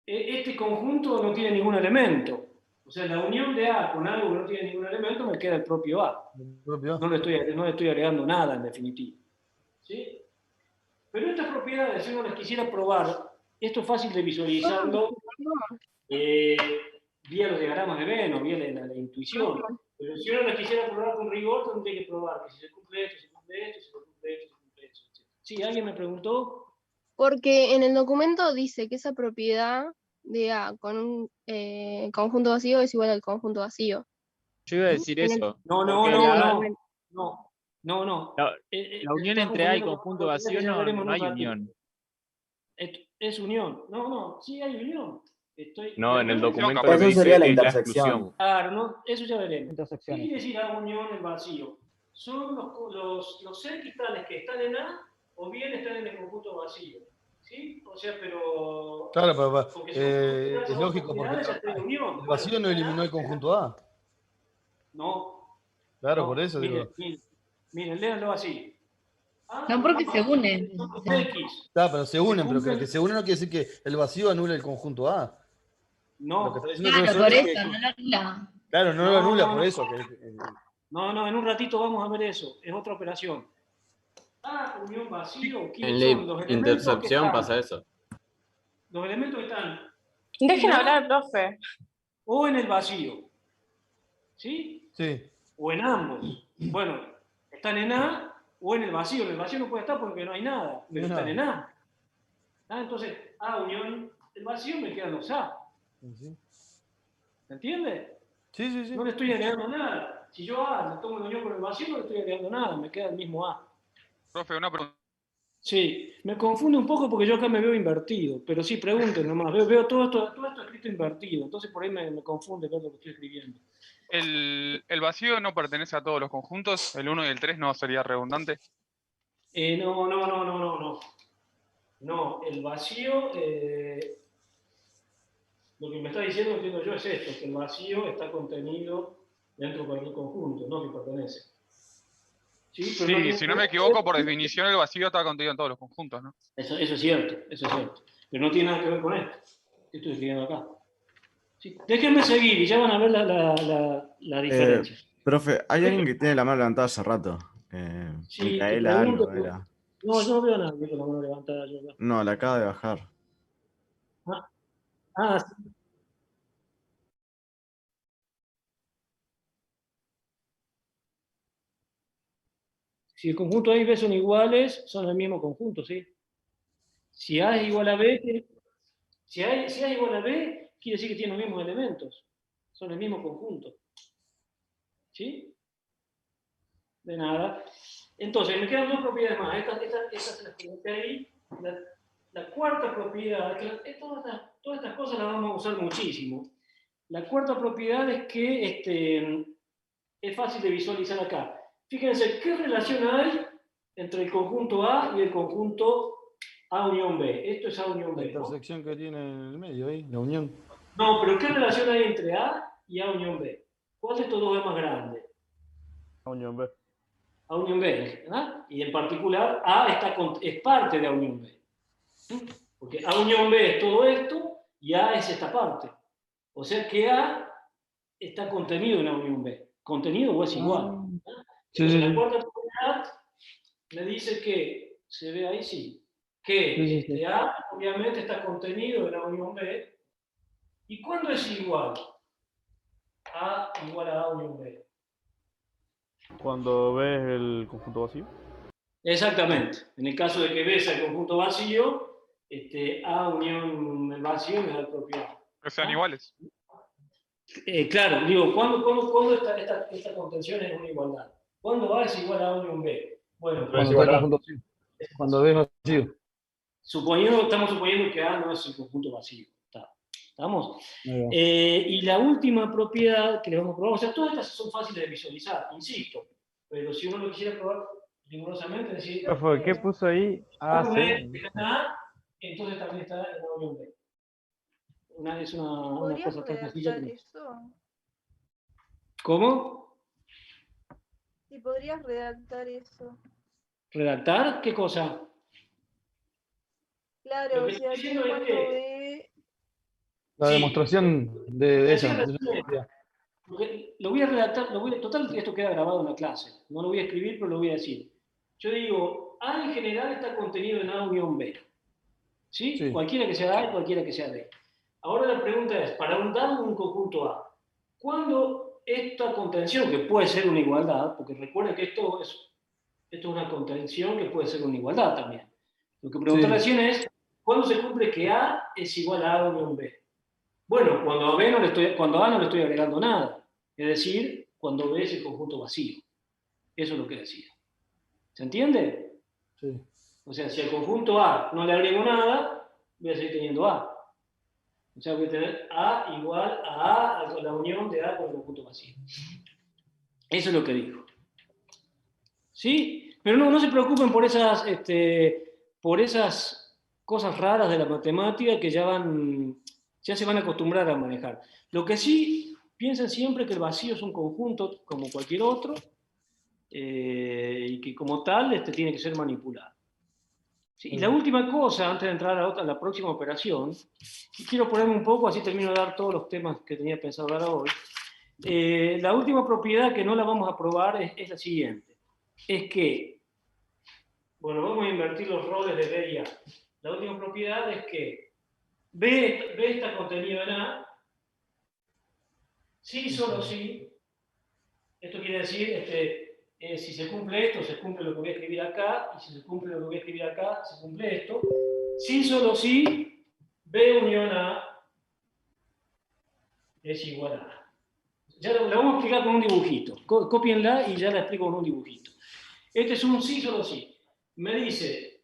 este conjunto no tiene ningún elemento. O sea, la unión de A con algo que no tiene ningún elemento me queda el propio A. No le estoy agregando nada, en definitiva. ¿Sí? Pero estas propiedades, si uno las quisiera probar, esto es fácil de visualizarlo vía los diagramas de Venn, vía la intuición. Pero si uno las quisiera probar con rigor, tendría que probar que si se cumple esto, se cumple esto, se cumple esto, se cumple esto, etc. Sí, ¿alguien me preguntó? Porque en el documento dice que esa propiedad de A con un conjunto vacío es igual al conjunto vacío. Yo iba a decir eso. No. La unión entre A y conjunto vacío no hay unión. Es unión. No, sí hay unión. No, en el documento eso dice sería la que es intersección. Claro, no, eso ya veremos. ¿Qué quiere decir la unión en vacío? Son los X tales que están en A o bien están en el conjunto vacío. ¿Sí? O sea, pero... Claro, pero es lógico porque el vacío no eliminó el conjunto A. No. Claro, no, por eso digo. Miren, léanlo así. No porque se unen. Claro, pero se unen, pero que se unen no quiere decir que el vacío anula el conjunto A. No. Claro, por eso, no lo anula. Claro, no lo anula por eso. No, en un ratito vamos a ver eso. Es otra operación. A unión vacío, en la intercepción pasa eso. Los elementos que están... Dejen hablar, profe. O en el vacío. ¿Sí? Sí. O en ambos. Bueno, están en A o en el vacío. En el vacío no puede estar porque no hay nada, pero están en A. Entonces, A unión el vacío me quedan los A. Sí. ¿Se entiende? Sí. No le estoy agregando nada. Si yo A le tomo la unión con el vacío, no le estoy agregando nada, me queda el mismo A. Profe, una pregunta. Sí, me confunde un poco porque yo acá me veo invertido, pero sí, pregunten nomás. Veo todo esto escrito invertido, entonces por ahí me confunde ver lo que estoy escribiendo. ¿El vacío no pertenece a todos los conjuntos? ¿El 1 y el 3 no sería redundante? No. No, el vacío, lo que me está diciendo, entiendo yo, es esto, que el vacío está contenido dentro de cualquier conjunto, no que pertenece. Sí, si no me equivoco, por definición el vacío está contenido en todos los conjuntos, ¿no? Eso es cierto. Pero no tiene nada que ver con esto. ¿Qué estoy escribiendo acá? Sí, déjenme seguir y ya van a ver la diferencia. Profe, hay alguien que tiene la mano levantada hace rato. Sí, Micaela algo era. No, yo no veo a nadie con la mano levantada. No, la acaba de bajar. Sí. Si el conjunto A y B son iguales, son el mismo conjunto, ¿sí? Si A es igual a B, si A es igual a B, quiere decir que tienen los mismos elementos. Son el mismo conjunto. ¿Sí? De nada. Entonces, me quedan dos propiedades más. Estas se las coloqué ahí. La cuarta propiedad, todas estas cosas las vamos a usar muchísimo. La cuarta propiedad es que es fácil de visualizar acá. Fíjense, ¿qué relación hay entre el conjunto A y el conjunto A unión B? Esto es A unión B. La intersección que tiene en el medio ahí, la unión. No, pero ¿qué relación hay entre A y A unión B? ¿Cuál de estos dos es más grande? A unión B. A unión B, ¿verdad? Y en particular, A es parte de A unión B. Porque A unión B es todo esto y A es esta parte. O sea que A está contenido en A unión B. ¿Contenido o es igual? Entonces, la cuarta propiedad me dice que, ¿se ve ahí? Sí. Que A obviamente está contenido en A unión B. ¿Y cuándo es igual? A igual a A unión B. Cuando ves el conjunto vacío. Exactamente. En el caso de que ves el conjunto vacío, A unión vacío me da el propio A. Que sean iguales. Claro, digo, ¿cuándo esta contención es una igualdad? ¿Cuándo A es igual a A unión B? Bueno, Cuando está el conjunto vacío. Cuando ves vacío. Estamos suponiendo que A no es el conjunto vacío. ¿Estamos? Y la última propiedad que le vamos a probar, o sea, todas estas son fáciles de visualizar, insisto, pero si uno lo quisiera probar rigurosamente, decir... ¿Qué puso ahí? C. Entonces también está en A unión B. Es una cosa tan sencilla que... ¿Cómo? Si podrías redactar eso. ¿Redactar? ¿Qué cosa? Claro, o sea, yo cuando ve... La demostración de esa. Lo voy a redactar, total, esto queda grabado en la clase. No lo voy a escribir, pero lo voy a decir. Yo digo, A en general está contenido en A unión B. ¿Sí? Cualquiera que sea A y cualquiera que sea B. Ahora la pregunta es, para dado un conjunto A, ¿cuándo esta contención, que puede ser una igualdad, porque recuerden que esto es una contención que puede ser una igualdad también. Lo que pregunté recién es, ¿cuándo se cumple que A es igual a A unión B? Bueno, cuando A no le estoy agregando nada. Es decir, cuando B es el conjunto vacío. Eso es lo que decía. ¿Se entiende? Sí. O sea, si al conjunto A no le agrego nada, voy a seguir teniendo A. O sea, voy a tener A igual a A, la unión de A con el conjunto vacío. Eso es lo que dijo. ¿Sí? Pero no se preocupen por esas cosas raras de la matemática que ya se van a acostumbrar a manejar. Lo que sí, piensen siempre que el vacío es un conjunto como cualquier otro y que como tal tiene que ser manipulado. Sí, y la última cosa, antes de entrar a la próxima operación, quiero ponerme un poco, así termino de dar todos los temas que tenía pensado dar hoy. La última propiedad que no la vamos a probar es la siguiente. Es que, bueno, vamos a invertir los roles de B y A. La última propiedad es que B está contenido en A, sí, solo sí. Esto quiere decir, si se cumple esto, se cumple lo que voy a escribir acá, y si se cumple lo que voy a escribir acá, se cumple esto. Sí, solo sí, B unión A es igual a A. Ya la vamos a explicar con un dibujito. Cópienla y ya la explico con un dibujito. Este es un sí, solo sí. Me dice,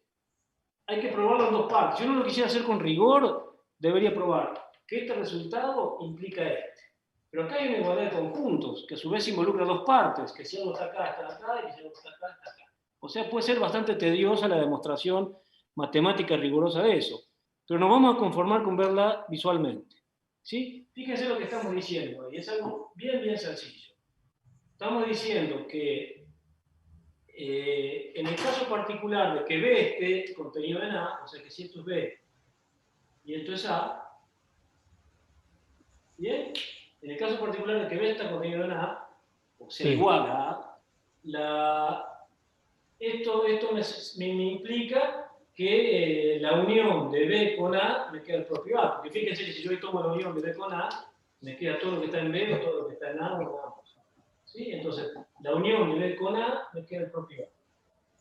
hay que probarlo en dos partes. Si uno lo quisiera hacer con rigor, debería probar que este resultado implica este. Pero acá hay una igualdad de conjuntos, que a su vez involucra dos partes, que si algo está acá, está acá, y si algo está acá, está acá. O sea, puede ser bastante tediosa la demostración matemática rigurosa de eso. Pero nos vamos a conformar con verla visualmente. ¿Sí? Fíjense lo que estamos diciendo, y es algo bien sencillo. Estamos diciendo que en el caso particular de que B esté contenido en A, o sea que si esto es B y esto es A, ¿bien? En el caso particular de que B está contenido en A, o sea igual a A, esto me implica que la unión de B con A me queda el propio A, porque fíjense que si yo tomo la unión de B con A, me queda todo lo que está en B o todo lo que está en A o en A. ¿Sí? Entonces, la unión de B con A me queda el propio A.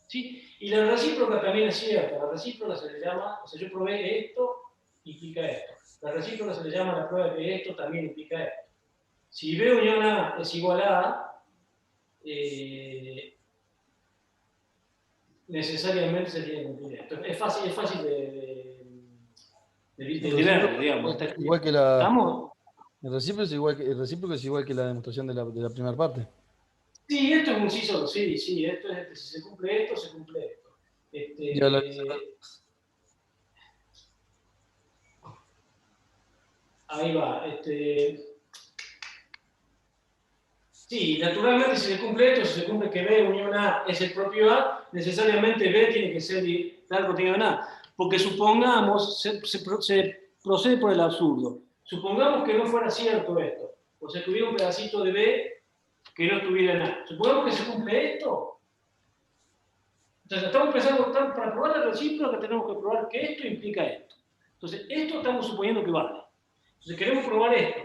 ¿Sí? Y la recíproca también es cierta. La recíproca se le llama, o sea, yo probé esto, implica esto. La recíproca se le llama la prueba de que esto también implica esto. Si B unión A es igual a A, necesariamente se tiene que cumplir esto. Es fácil de ver, digamos. Igual que la... ¿Estamos? El recíproco es igual que la demostración de la primera parte. Sí, esto es un sí solo, sí, esto es, si se cumple esto, se cumple esto. Ahí va, sí, naturalmente si se cumple esto, si se cumple que B unión A es el propio A, necesariamente B tiene que ser dar contenido en A, porque supongamos, se procede por el absurdo. Supongamos que no fuera cierto esto, o sea que hubiera un pedacito de B que no estuviera en A. Supongamos que se cumple esto. Entonces, estamos pensando, para probar la recíproca tenemos que probar que esto implica esto. Entonces, esto estamos suponiendo que vale. Entonces, queremos probar esto.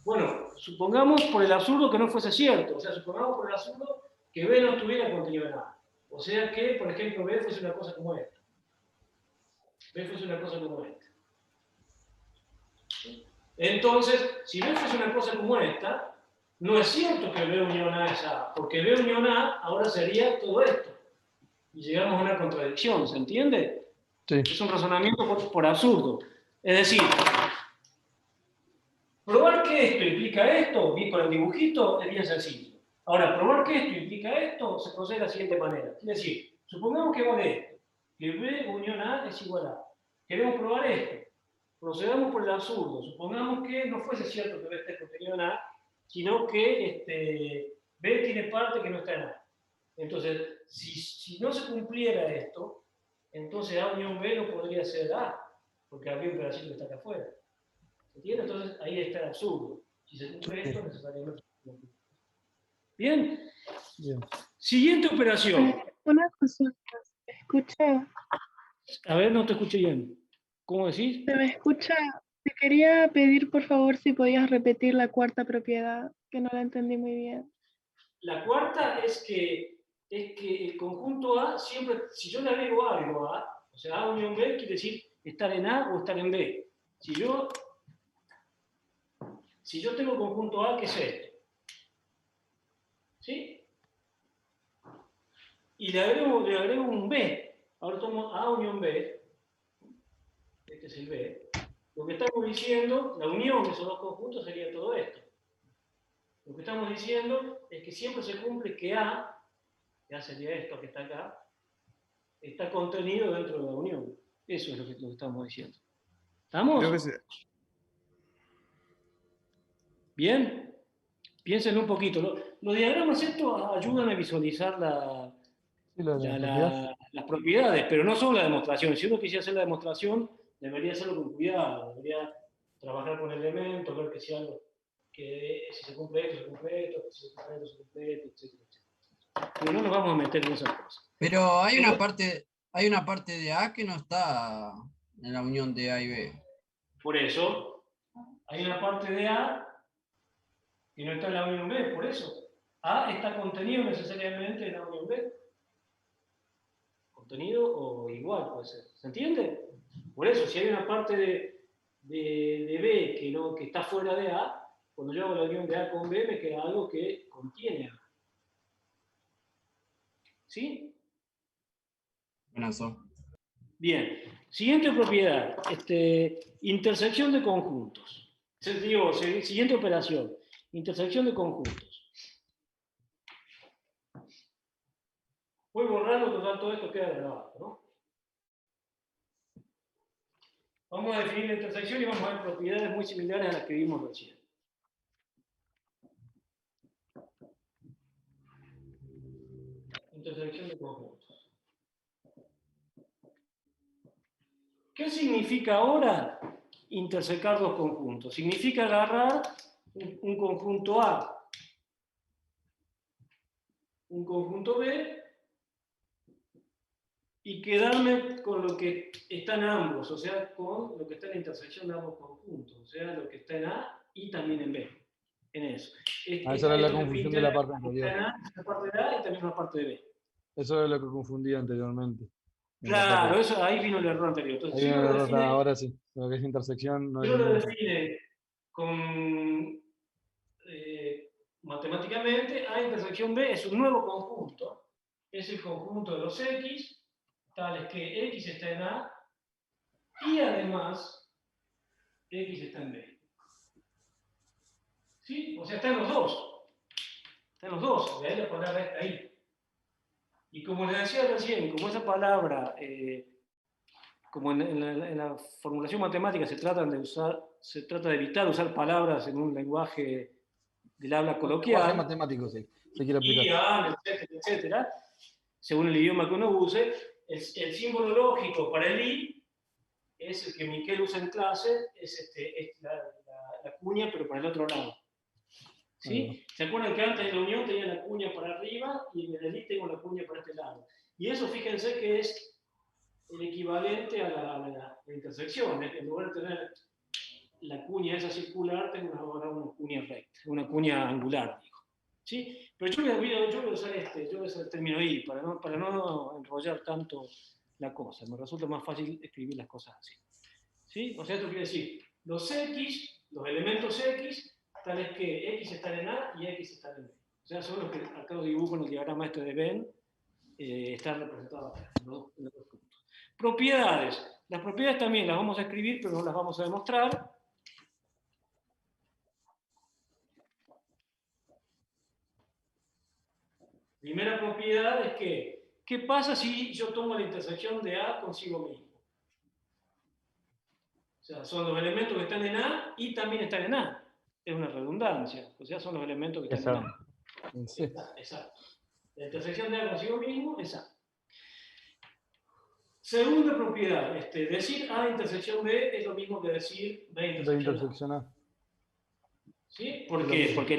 Bueno, supongamos por el absurdo que no fuese cierto. O sea, supongamos por el absurdo que B no estuviera contenido en A. O sea que, por ejemplo, B fuese una cosa como esta. B fuese una cosa como esta. Entonces, si B fuese una cosa como esta, no es cierto que B unión A es A, porque B unión A ahora sería todo esto. Y llegamos a una contradicción, ¿se entiende? Sí. Es un razonamiento por absurdo. Es decir, probar que esto implica esto, bien con el dibujito, es bien sencillo. Ahora, probar que esto implica esto, se procede de la siguiente manera. Es decir, supongamos que vale esto, que B unión A es igual a A. Queremos probar esto. Procedamos por el absurdo. Supongamos que no fuese cierto que B esté contenido en A, sino que B tiene parte que no está en A. Entonces, si no se cumpliera esto, entonces A unión B no podría ser A, porque habría un pedacito que está acá afuera. ¿Entiende? Entonces, ahí está el absurdo. Si se cumple esto, necesariamente se cumple. ¿Bien? Bien. Siguiente operación. Una consulta. ¿Se escucha? A ver, no te escuché bien. ¿Cómo decís? ¿Se me escucha? Te quería pedir, por favor, si podías repetir la cuarta propiedad, que no la entendí muy bien. La cuarta es que el conjunto A siempre, si yo le agrego algo a A, o sea, A unión B quiere decir estar en A o estar en B. Si yo tengo el conjunto A, ¿qué es esto? ¿Sí? Y le agrego un B. Ahora tomo A unión B. Este es el B. Lo que estamos diciendo, la unión de esos dos conjuntos sería todo esto. Lo que estamos diciendo es que siempre se cumple que A sería esto que está acá, está contenido dentro de la unión. Eso es lo que estamos diciendo. ¿Estamos? Creo que sí. Bien. Piensen un poquito. Los diagramas estos ayudan a visualizar las propiedades, pero no son la demostración. Si uno quisiera hacer la demostración, debería hacerlo con cuidado, debería trabajar con elementos, ver que si algo, que si se cumple esto, se cumple esto, si se cumple esto, se cumple esto, etc. Pero no nos vamos a meter en esas cosas. Pero hay una parte de A que no está en la unión de A y B. Por eso, hay una parte de A que no está en la unión B, por eso. A está contenido necesariamente en la unión B. Contenido o igual puede ser. ¿Se entiende? Por eso, si hay una parte de B que está fuera de A, cuando yo hago la unión de A con B, me queda algo que contiene A. ¿Sí? Buenazo. Bien. Siguiente propiedad. Intersección de conjuntos. Siguiente operación. Intersección de conjuntos. Voy borrando, total, todo esto queda grabado, ¿no? Vamos a definir la intersección y vamos a ver propiedades muy similares a las que vimos recién. Intersección de conjuntos. ¿Qué significa ahora intersecar dos conjuntos? Significa agarrar un conjunto A, un conjunto B, y quedarme con lo que está en ambos, o sea, con lo que está en la intersección de ambos conjuntos, o sea, lo que está en A y también en B, en eso. Esa era la confusión de la parte anterior. Está en A, la parte de A y también la parte de B. Eso es lo que confundía anteriormente. Claro, eso, ahí vino el error anterior. Entonces, si ahora sí, lo que es intersección no es. Yo lo define matemáticamente, A intersección B es un nuevo conjunto, es el conjunto de los X, tales que X está en A, y además X está en B. ¿Sí? O sea, está en los dos. Está en los dos, de ahí la palabra está ahí. Y como les decía recién, como esa palabra, como en la formulación matemática se trata de evitar usar palabras en un lenguaje del habla coloquial. Matemático, sí. Se quiere aplicar. Etcétera, según el idioma que uno use, el símbolo lógico para el i es el que Miquel usa en clase, es la cuña, pero para el otro lado. ¿Sí? ¿Se acuerdan que antes de la unión tenía la cuña para arriba y en el delete tengo la cuña para este lado? Y eso, fíjense que es el equivalente a la intersección. En lugar de tener la cuña esa circular, tengo ahora una cuña recta, una cuña angular, digo. ¿Sí? Pero yo voy a usar yo voy a usar el término I para no enrollar tanto la cosa. Me resulta más fácil escribir las cosas así. ¿Sí? O sea, esto quiere decir, los elementos X, tales que X están en A y X están en B. O sea, son los que acá los dibujo en el diagrama este de Venn, están representados en los dos puntos. Propiedades. Las propiedades también las vamos a escribir, pero no las vamos a demostrar. Primera propiedad es que, ¿qué pasa si yo tomo la intersección de A consigo mismo? O sea, son los elementos que están en A y también están en A. Es una redundancia. O sea, son los elementos que están en A. Sí. Exacto. La intersección de A consigo mismo es A. Segunda propiedad. Decir A intersección B es lo mismo que decir B intersección A. ¿Sí? ¿Por qué? Porque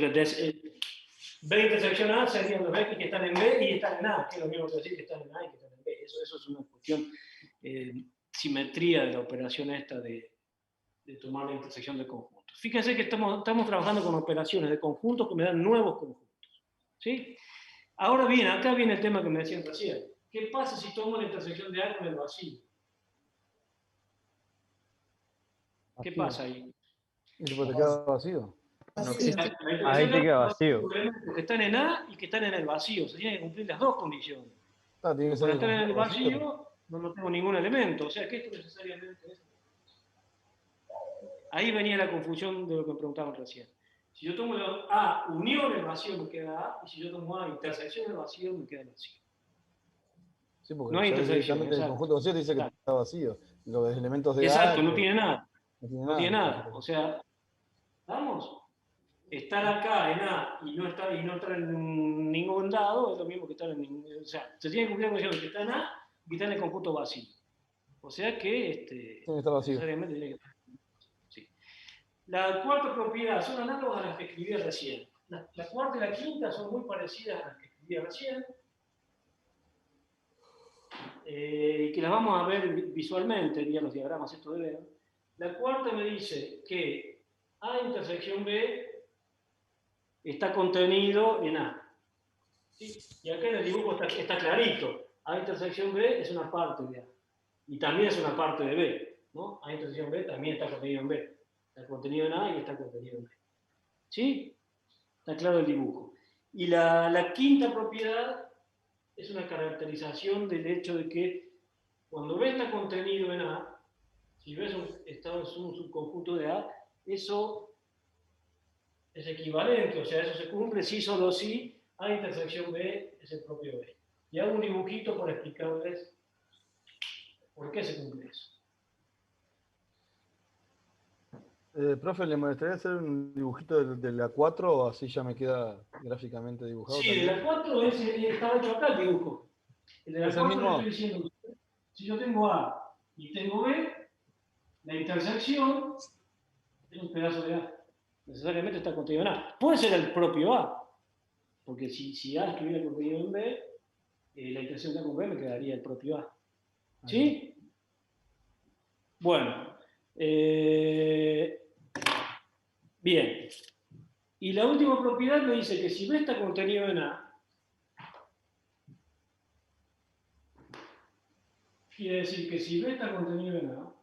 B intersección A serían los X que están en B y están en A, que es lo mismo que decir que están en A y que están en B. Eso es una cuestión, simetría de la operación esta de tomar la intersección de conjuntos. Fíjense que estamos trabajando con operaciones de conjuntos que me dan nuevos conjuntos. ¿Sí? Ahora bien, acá viene el tema que me decían recién. ¿Qué pasa si tomo la intersección de A con el vacío? ¿Qué pasa ahí? Y después te queda vacío. No existe. Ahí te queda vacío. Que están en A y que están en el vacío. Se tienen que cumplir las dos condiciones. Tiene que ser Para estar en el vacío. vacío no tengo ningún elemento. O sea que esto necesariamente es. Ahí venía la confusión de lo que me preguntaban recién. Si yo tomo A unión el vacío me queda A, y si yo tomo A intersección el vacío me queda el vacío. Sí, porque No hay intersección. el conjunto vacío dice que está vacío. Los elementos de Exacto, A, no tiene nada. No tiene nada. O sea, ¿vamos? Estar acá en A y no estar en ningún dado es lo mismo que estar en ningún. O sea, se tiene que cumplir la condición de que está en A y que está en el conjunto vacío. O sea que tiene que estar vacío. necesariamente tiene que estar. Sí. La cuarta propiedad son análogas a las que escribí recién. La cuarta y la quinta son muy parecidas a las que escribí recién. Y que las vamos a ver visualmente, diría los diagramas estos de Venn. La cuarta me dice que A intersección B está contenido en A. ¿Sí? Y acá en el dibujo está clarito. A intersección B es una parte de A. Y también es una parte de B. ¿No? A intersección B también está contenido en B. Está contenido en A y está contenido en B. ¿Sí? Está claro el dibujo. Y la quinta propiedad es una caracterización del hecho de que cuando B está contenido en A, si B está en un subconjunto de A, eso es equivalente, o sea, eso se cumple si solo si A intersección B es el propio B. Y hago un dibujito para explicarles por qué se cumple eso. Profe, ¿le molestaría hacer un dibujito de la 4 o así ya me queda gráficamente dibujado? Sí, de la 4 estaba hecho acá el dibujo. El de la 4 le estoy diciendo, si yo tengo A y tengo B, la intersección es un pedazo de A. Necesariamente está contenido en A. Puede ser el propio A, porque si A estuviera contenido en B, la intersección de A con B me quedaría el propio A. ¿Sí? Bueno. Bien. Y la última propiedad me dice que si B está contenido en A, quiere decir que si B está contenido en A,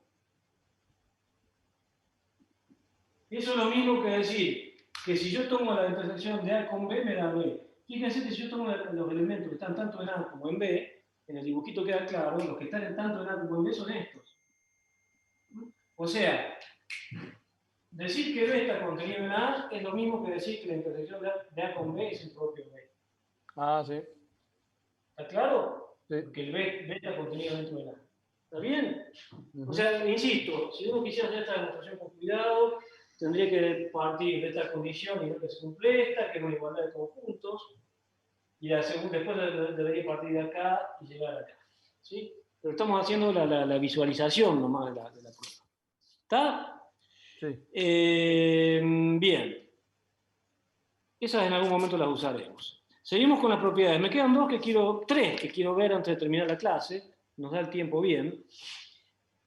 eso es lo mismo que decir que si yo tomo la intersección de A con B, me da B. Fíjense que si yo tomo los elementos que están tanto en A como en B, en el dibujito queda claro, los que están tanto en A como en B son estos. O sea, decir que B está contenido en A es lo mismo que decir que la intersección de A con B es el propio B. Ah, sí. ¿Está claro? Sí. Porque el B está contenido dentro de A. ¿Está bien? O sea, insisto, si uno quisiera hacer esta demostración con cuidado, tendría que partir de esta condición y ver que se cumple esta, que es una igualdad de conjuntos, y después debería partir de acá y llegar acá. ¿Sí? Pero estamos haciendo la visualización nomás de la prueba. ¿Está? Sí. Bien. Esas en algún momento las usaremos. Seguimos con las propiedades. Me quedan tres que quiero ver antes de terminar la clase. Nos da el tiempo bien.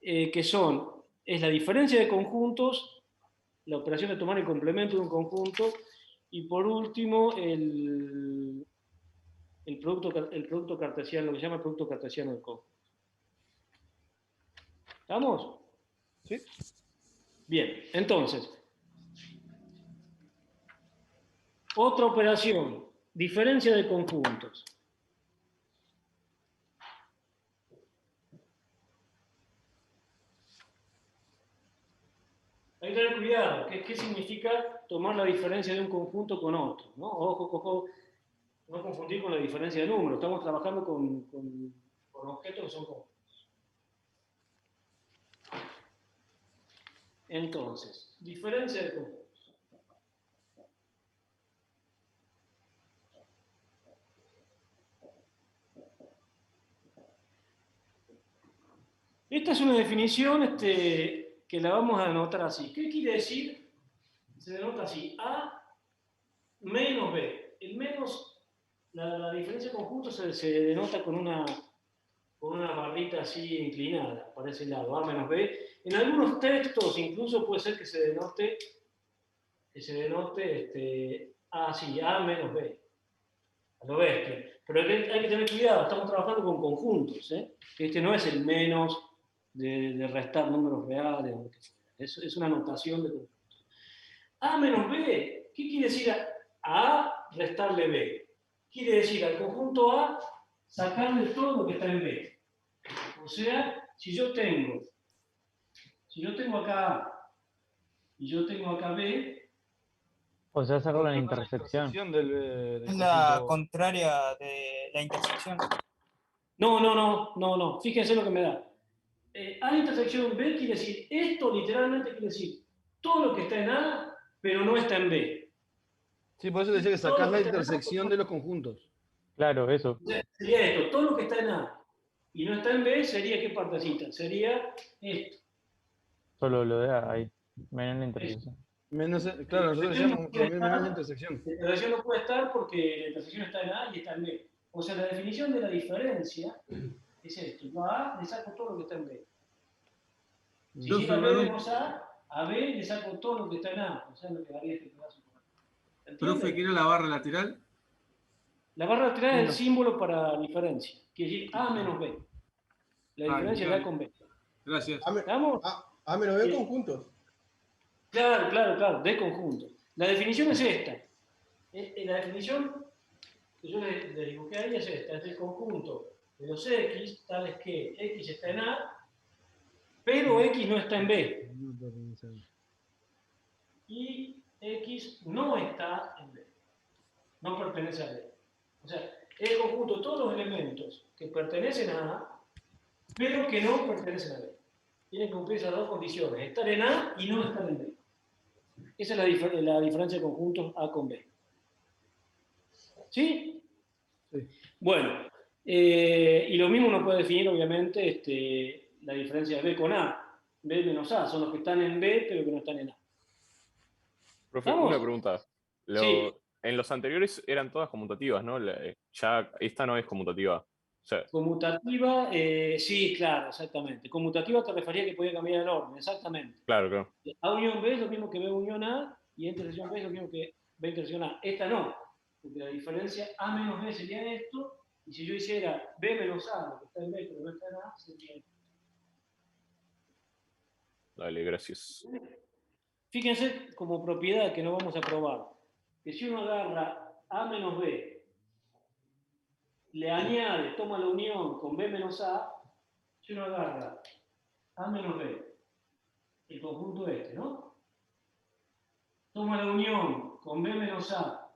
Que es la diferencia de conjuntos, la operación de tomar el complemento de un conjunto, y por último, el producto cartesiano, lo que se llama el producto cartesiano del conjunto. ¿Estamos? Sí. Bien, entonces, otra operación, diferencia de conjuntos. Hay que tener cuidado. ¿Qué significa tomar la diferencia de un conjunto con otro? ¿No? Ojo, no confundir con la diferencia de números. Estamos trabajando con objetos que son conjuntos. Entonces, diferencia de conjuntos. Esta es una definición que la vamos a anotar así. ¿Qué quiere decir? Se denota así, A menos B. El menos, la diferencia de conjuntos se denota con una barrita así inclinada, para ese lado, A menos B. En algunos textos incluso puede ser que se denote así, A menos B. A lo bestia. Pero hay que tener cuidado, estamos trabajando con conjuntos. Este no es el menos de restar números reales. Es una notación de conjuntos. A menos B, ¿qué quiere decir a restarle B? Quiere decir al conjunto A sacarle todo lo que está en B. O sea, si yo tengo acá A y yo tengo acá B, O sea, saco la intersección. Es la contraria de la intersección. No. Fíjense lo que me da. A intersección B quiere decir, esto literalmente quiere decir todo lo que está en A, pero no está en B. Sí, por eso decía que sacás la intersección de los conjuntos. Claro, eso. Sería esto, todo lo que está en A y no está en B, sería ¿qué partecita? Sería esto. Solo lo de ahí. Menos la intersección. Claro, nosotros decíamos menos la intersección. La intersección no puede estar porque la intersección está en A y está en B. O sea, la definición de la diferencia es esto. Yo a A le saco todo lo que está en B. Si llega a B menos a B le saco todo lo que está en A. O sea, lo que daría este pedazo. Profe, ¿qué era la barra lateral? La barra lateral es el símbolo para diferencia. Quiere decir A menos B. La diferencia de A con B. Gracias. ¿Estamos? A menos B conjuntos. Claro, de conjunto. La definición es esta. La definición que yo le dibujé ahí es esta. Es el conjunto de los X, tales que X está en A, pero X no está en B. Y X no está en B. No pertenece a B. O sea, es el conjunto de todos los elementos que pertenecen a A, pero que no pertenecen a B. Tienen que cumplir esas dos condiciones, estar en A y no estar en B. Esa es la diferencia de conjuntos A con B. ¿Sí? Sí. Bueno, y lo mismo uno puede definir, obviamente, la diferencia de B con A. B menos A son los que están en B, pero que no están en A. Profe, ¿Vamos? una pregunta. Sí. En los anteriores eran todas conmutativas, ¿no? Ya esta no es conmutativa. O sea, Conmutativa, sí, claro, exactamente. Conmutativa te refería que podía cambiar el orden, exactamente. claro. A unión B es lo mismo que B unión A, y intersección B es lo mismo que B intersección A. Esta no, porque la diferencia A menos B sería esto, y si yo hiciera B menos A, lo que está en B pero no está en A, sería esto. Dale, gracias. Fíjense como propiedad que no vamos a probar, que si uno agarra A menos B, le añade, toma la unión con B menos A, si uno agarra A menos B, el conjunto este, ¿no? Toma la unión con B menos A.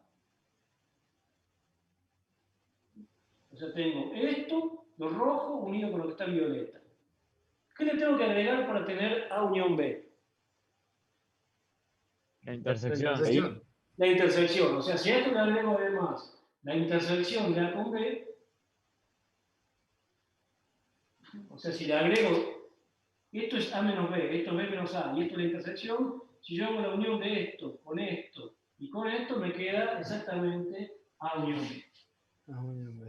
O sea, tengo esto, lo rojo, unido con lo que está en violeta. ¿Qué le tengo que agregar para tener A unión B? La intersección. La intersección. O sea, si a esto le agrego además la intersección de A con B, o sea, si le agrego, esto es A menos B, esto es B menos A, y esto es la intersección, si yo hago la unión de esto Y con esto me queda exactamente A unión B.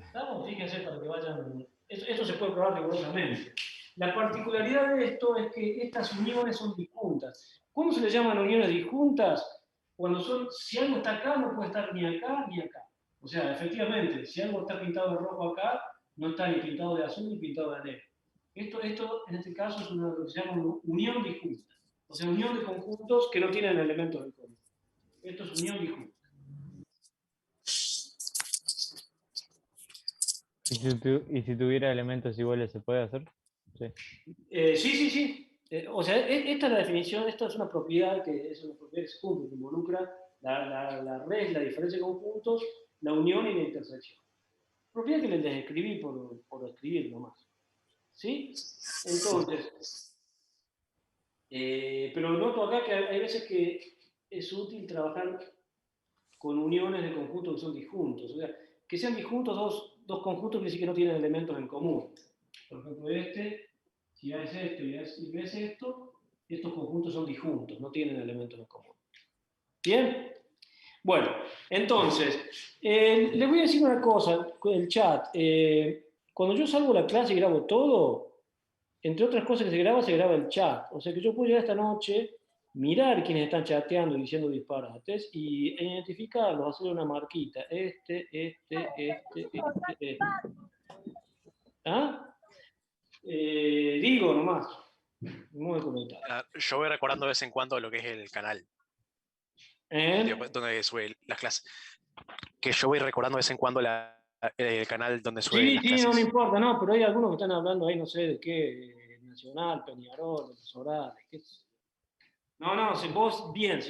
¿Estamos? Fíjense para que vayan... Esto se puede probar rigurosamente. La particularidad de esto es que estas uniones son disjuntas. ¿Cómo se le llaman uniones disjuntas? Si algo está acá, no puede estar ni acá ni acá. O sea, efectivamente, si algo está pintado de rojo acá, no está ni pintado de azul ni pintado de negro. Esto en este caso, es lo que se llama una unión disjunta. O sea, unión de conjuntos que no tienen elementos en común. Esto es unión disjunta. ¿Y si tuviera elementos iguales, se puede hacer? Sí. Sí. O sea, esta es la definición, esta es una propiedad que se cumple, que involucra la red, la diferencia de conjuntos, la unión y la intersección. Propiedad que les describí por escribir nomás. ¿Sí? Entonces, pero noto acá que hay veces que es útil trabajar con uniones de conjuntos que son disjuntos. O sea, que sean disjuntos dos conjuntos quiere decir que no tienen elementos en común. Por ejemplo, si ves esto y ves esto, estos conjuntos son disjuntos, no tienen elementos en común. ¿Bien? Bueno, entonces, les voy a decir una cosa con el chat. Cuando yo salgo de la clase y grabo todo, entre otras cosas que se graba el chat. O sea que yo puedo llegar esta noche, mirar quiénes están chateando y diciendo disparates y identificarlos, hacer una marquita. Este. ¿Ah? Digo nomás. Muy comentado. Yo voy recordando de vez en cuando lo que es el canal. Donde sube las clases. Que yo voy recordando de vez en cuando el canal donde sube las clases. Sí, no me importa, no, pero hay algunos que están hablando ahí, no sé de qué, Nacional, Peñarol, Sorales, qué sé. No, si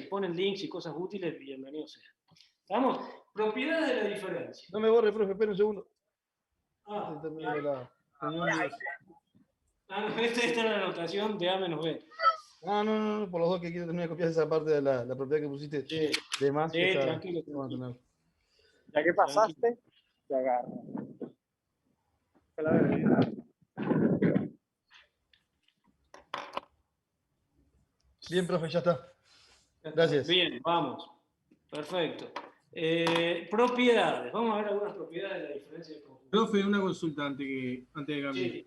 ponen links y cosas útiles, bienvenido sea. ¿Estamos? Propiedades de la diferencia. No me borre, profe, espera un segundo. Esta es la anotación de A menos B. No, por los dos que quiero terminar de copiar esa parte de la propiedad que pusiste de más. Sí, tranquilo. Ya que pasaste, te agarro. Bien, profe, ya está. Gracias. Bien, vamos. Perfecto. Propiedades. Vamos a ver algunas propiedades de la diferencia de conjuntos. Profe, una consulta antes de cambiar. Sí.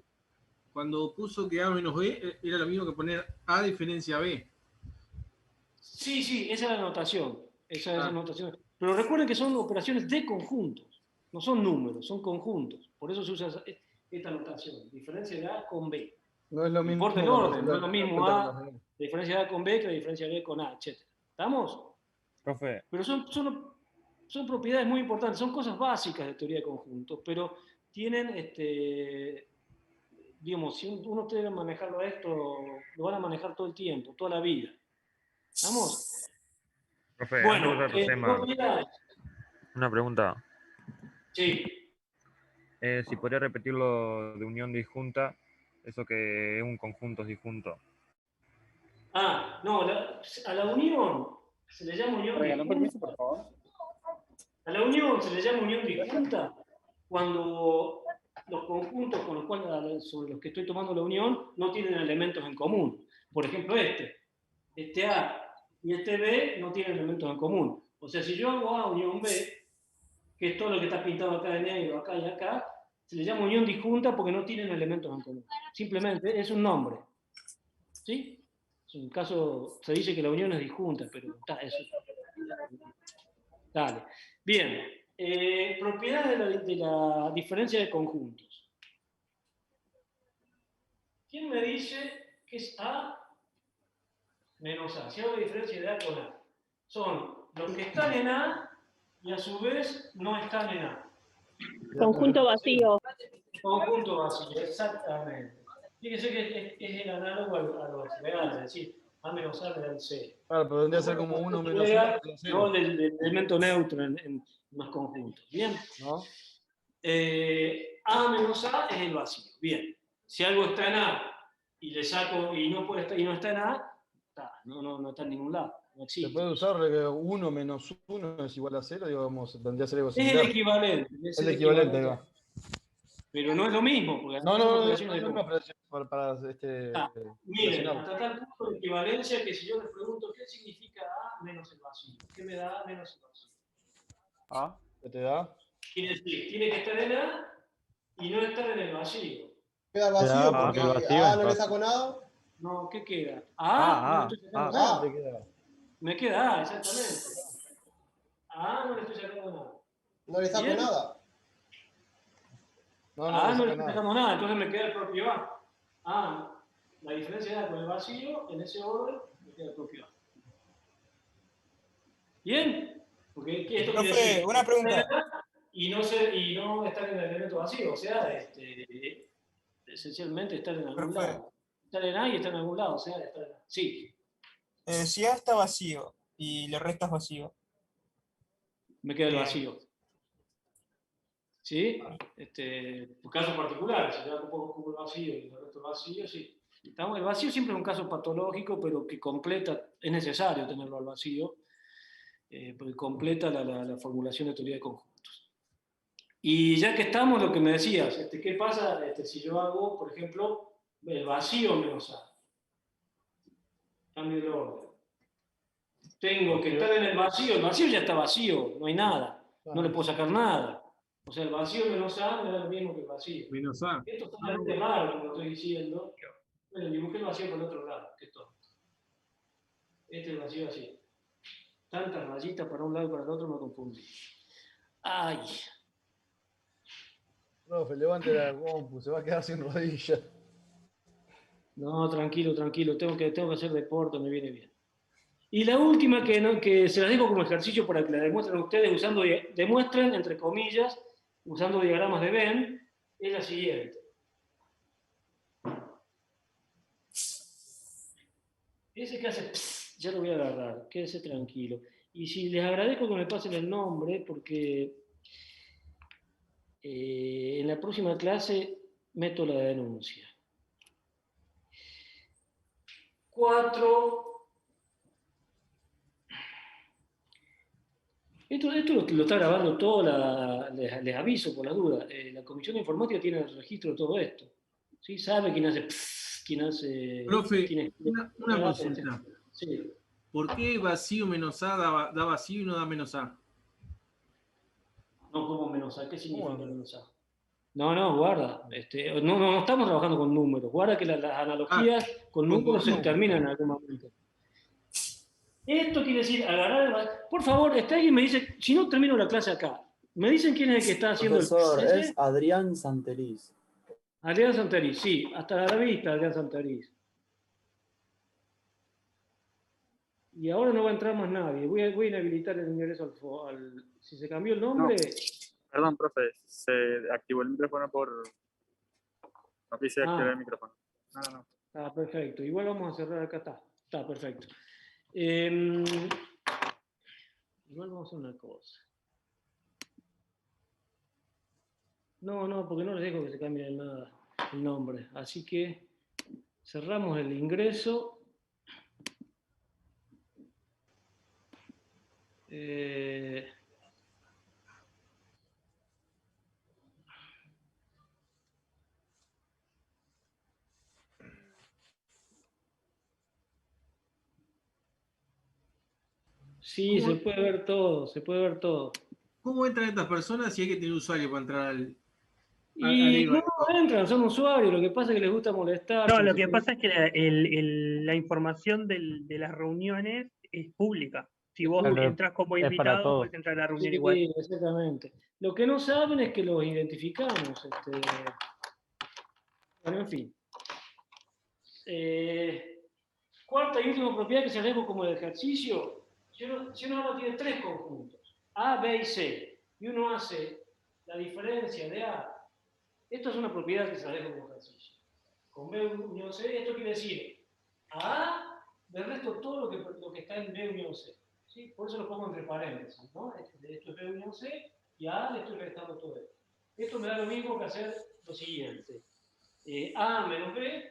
Cuando puso que A menos B, era lo mismo que poner A diferencia B. Sí, esa es la anotación. Esa es la anotación. Pero recuerden que son operaciones de conjuntos. No son números, son conjuntos. Por eso se usa esta anotación. Diferencia de A con B. No es lo mismo. Importa el orden, no es lo mismo la diferencia de A con B que la diferencia de B con A, etc. ¿Estamos? Profe. Pero son propiedades muy importantes, son cosas básicas de teoría de conjuntos, pero tienen, digamos, si uno debe manejarlo a esto, lo van a manejar todo el tiempo, toda la vida. ¿Estamos? Profe, bueno, propiedades. Una pregunta. Sí. Si podría repetirlo de unión disjunta, eso que es un conjunto disjunto. No, a la unión se le llama unión disjunta. Permiso, por favor. A la unión se le llama unión disjunta cuando los conjuntos sobre los que estoy tomando la unión no tienen elementos en común. Por ejemplo, este A y este B no tienen elementos en común. O sea, si yo hago A unión B, que es todo lo que está pintado acá de negro, acá y acá, se le llama unión disjunta porque no tienen elementos en común. Simplemente es un nombre. ¿Sí? En un caso se dice que la unión es disjunta, pero eso. Dale. Bien. Propiedades de la diferencia de conjuntos. ¿Quién me dice que es A menos A? Si hago la diferencia de A con A. Son los que están en A y a su vez no están en A. Conjunto vacío. Conjunto vacío, exactamente. Fíjese que es el análogo a lo real, es decir, A menos A me da el C. Claro, pero tendría que ser como 1 menos 1. No del elemento neutro en los conjuntos. ¿Bien? ¿No? A menos A es el vacío. Bien. Si algo está en A y le saco y no está en A, no está en ningún lado. No existe. Se puede usar 1 menos 1 es igual a 0, digamos, tendría que ser algo similar. Es el equivalente. Es el equivalente, ahí va. Pero no es lo mismo, porque No, son no, no, operaciones de no, cómputo. para Miren, relacionarlo. hasta tal punto de equivalencia que si yo les pregunto qué significa A menos el vacío, ¿qué me da A menos el vacío? ¿Ah? ¿Qué te da? Quiere decir, tiene que estar en A y no estar en el vacío. Queda vacío porque el vacío A es no le vacío. saco nada. No, ¿qué queda? A, no le estoy sacando nada. ¿Qué te queda? Me queda A, exactamente. A no le estoy sacando nada. No le saco ¿Bien? nada. No, A le no le saca estoy nada. sacando nada, entonces me queda el propio A. A, la diferencia de A con el vacío, en ese orden, me queda el propio A. ¿Bien? Porque esto quiere Profe, decir una pregunta. y no estar en el elemento vacío, o sea, esencialmente estar en algún Profe. lado. Estar en A y estar en algún lado, o sea, estar en A. Sí, Si A está vacío y le restas vacío, me queda el vacío. ¿Sí? Por casos particulares, si yo ocupo el vacío y el resto el vacío, sí. El vacío siempre es un caso patológico, pero que completa, es necesario tenerlo al vacío, porque completa la formulación de teoría de conjuntos. Y ya que estamos, lo que me decías, ¿qué pasa si yo hago, por ejemplo, el vacío menos A? Cambio de orden. Tengo que estar en el vacío ya está vacío, no hay nada, no le puedo sacar nada. O sea, el vacío menos A me da lo mismo que el vacío. Menos A. Esto es totalmente raro, como lo estoy diciendo. Bueno, dibujé el vacío por el otro lado, que es todo. Este es el vacío así. Tantas rayitas para un lado y para el otro me confundí. Ay. Profe, levante la compu, se va a quedar sin rodillas. No, tranquilo, tranquilo. Tengo que hacer deporte, me viene bien. Y la última que se las dejo como ejercicio para que la demuestren ustedes, demuestren, entre comillas, usando diagramas de Venn, es la siguiente. Ese que hace pss, ya lo voy a agarrar, quédese tranquilo. Y si les agradezco que me pasen el nombre, porque en la próxima clase meto la denuncia. 4. Esto lo está grabando todo, les aviso por la duda. La Comisión de Informática tiene el registro de todo esto. ¿Sí? Sabe quién hace pss, quién hace... Profe, una consulta. Sí. ¿Por qué vacío menos A da vacío y no da menos A? No, ¿cómo menos A? ¿Qué significa menos A? No, guarda. No estamos trabajando con números. Guarda que las analogías con números se terminan en algún momento. Esto quiere decir agarrar... Por favor, alguien me dice, si no termino la clase acá, ¿me dicen quién es el que está haciendo Profesor, el... es Adrián Santeliz. Adrián Santeliz, sí. Hasta la vista, Adrián Santeliz. Y ahora no va a entrar más nadie. Voy a inhabilitar el ingreso al... Si se cambió el nombre... Perdón, profe, se activó el micrófono por... No quise activar el micrófono. No. Ah, perfecto. Igual vamos a cerrar acá. Está perfecto. Igual vamos a hacer una cosa. No, porque no les dejo que se cambie nada el nombre. Así que cerramos el ingreso. Sí, se puede ver todo, ¿Cómo entran estas personas si hay que tener usuario para entrar al Y no entran, son usuarios, lo que pasa es que les gusta molestar. No, lo que pasa es que la información de las reuniones es pública. Si vos entras como invitado, puedes entrar a la reunión igual. Sí, exactamente. Lo que no saben es que los identificamos. Bueno, en fin. Cuarta y última propiedad que se dejo como el ejercicio. Si uno ahora tiene 3 conjuntos, A, B y C, y uno hace la diferencia de A, esto es una propiedad que se dejo como ejercicio. Con B unión C, esto quiere decir a A, del resto todo lo que está en B unión C. ¿Sí? Por eso lo pongo entre paréntesis, ¿no? Esto es B unión C, y a A le estoy restando todo esto. Esto me da lo mismo que hacer lo siguiente. A menos B,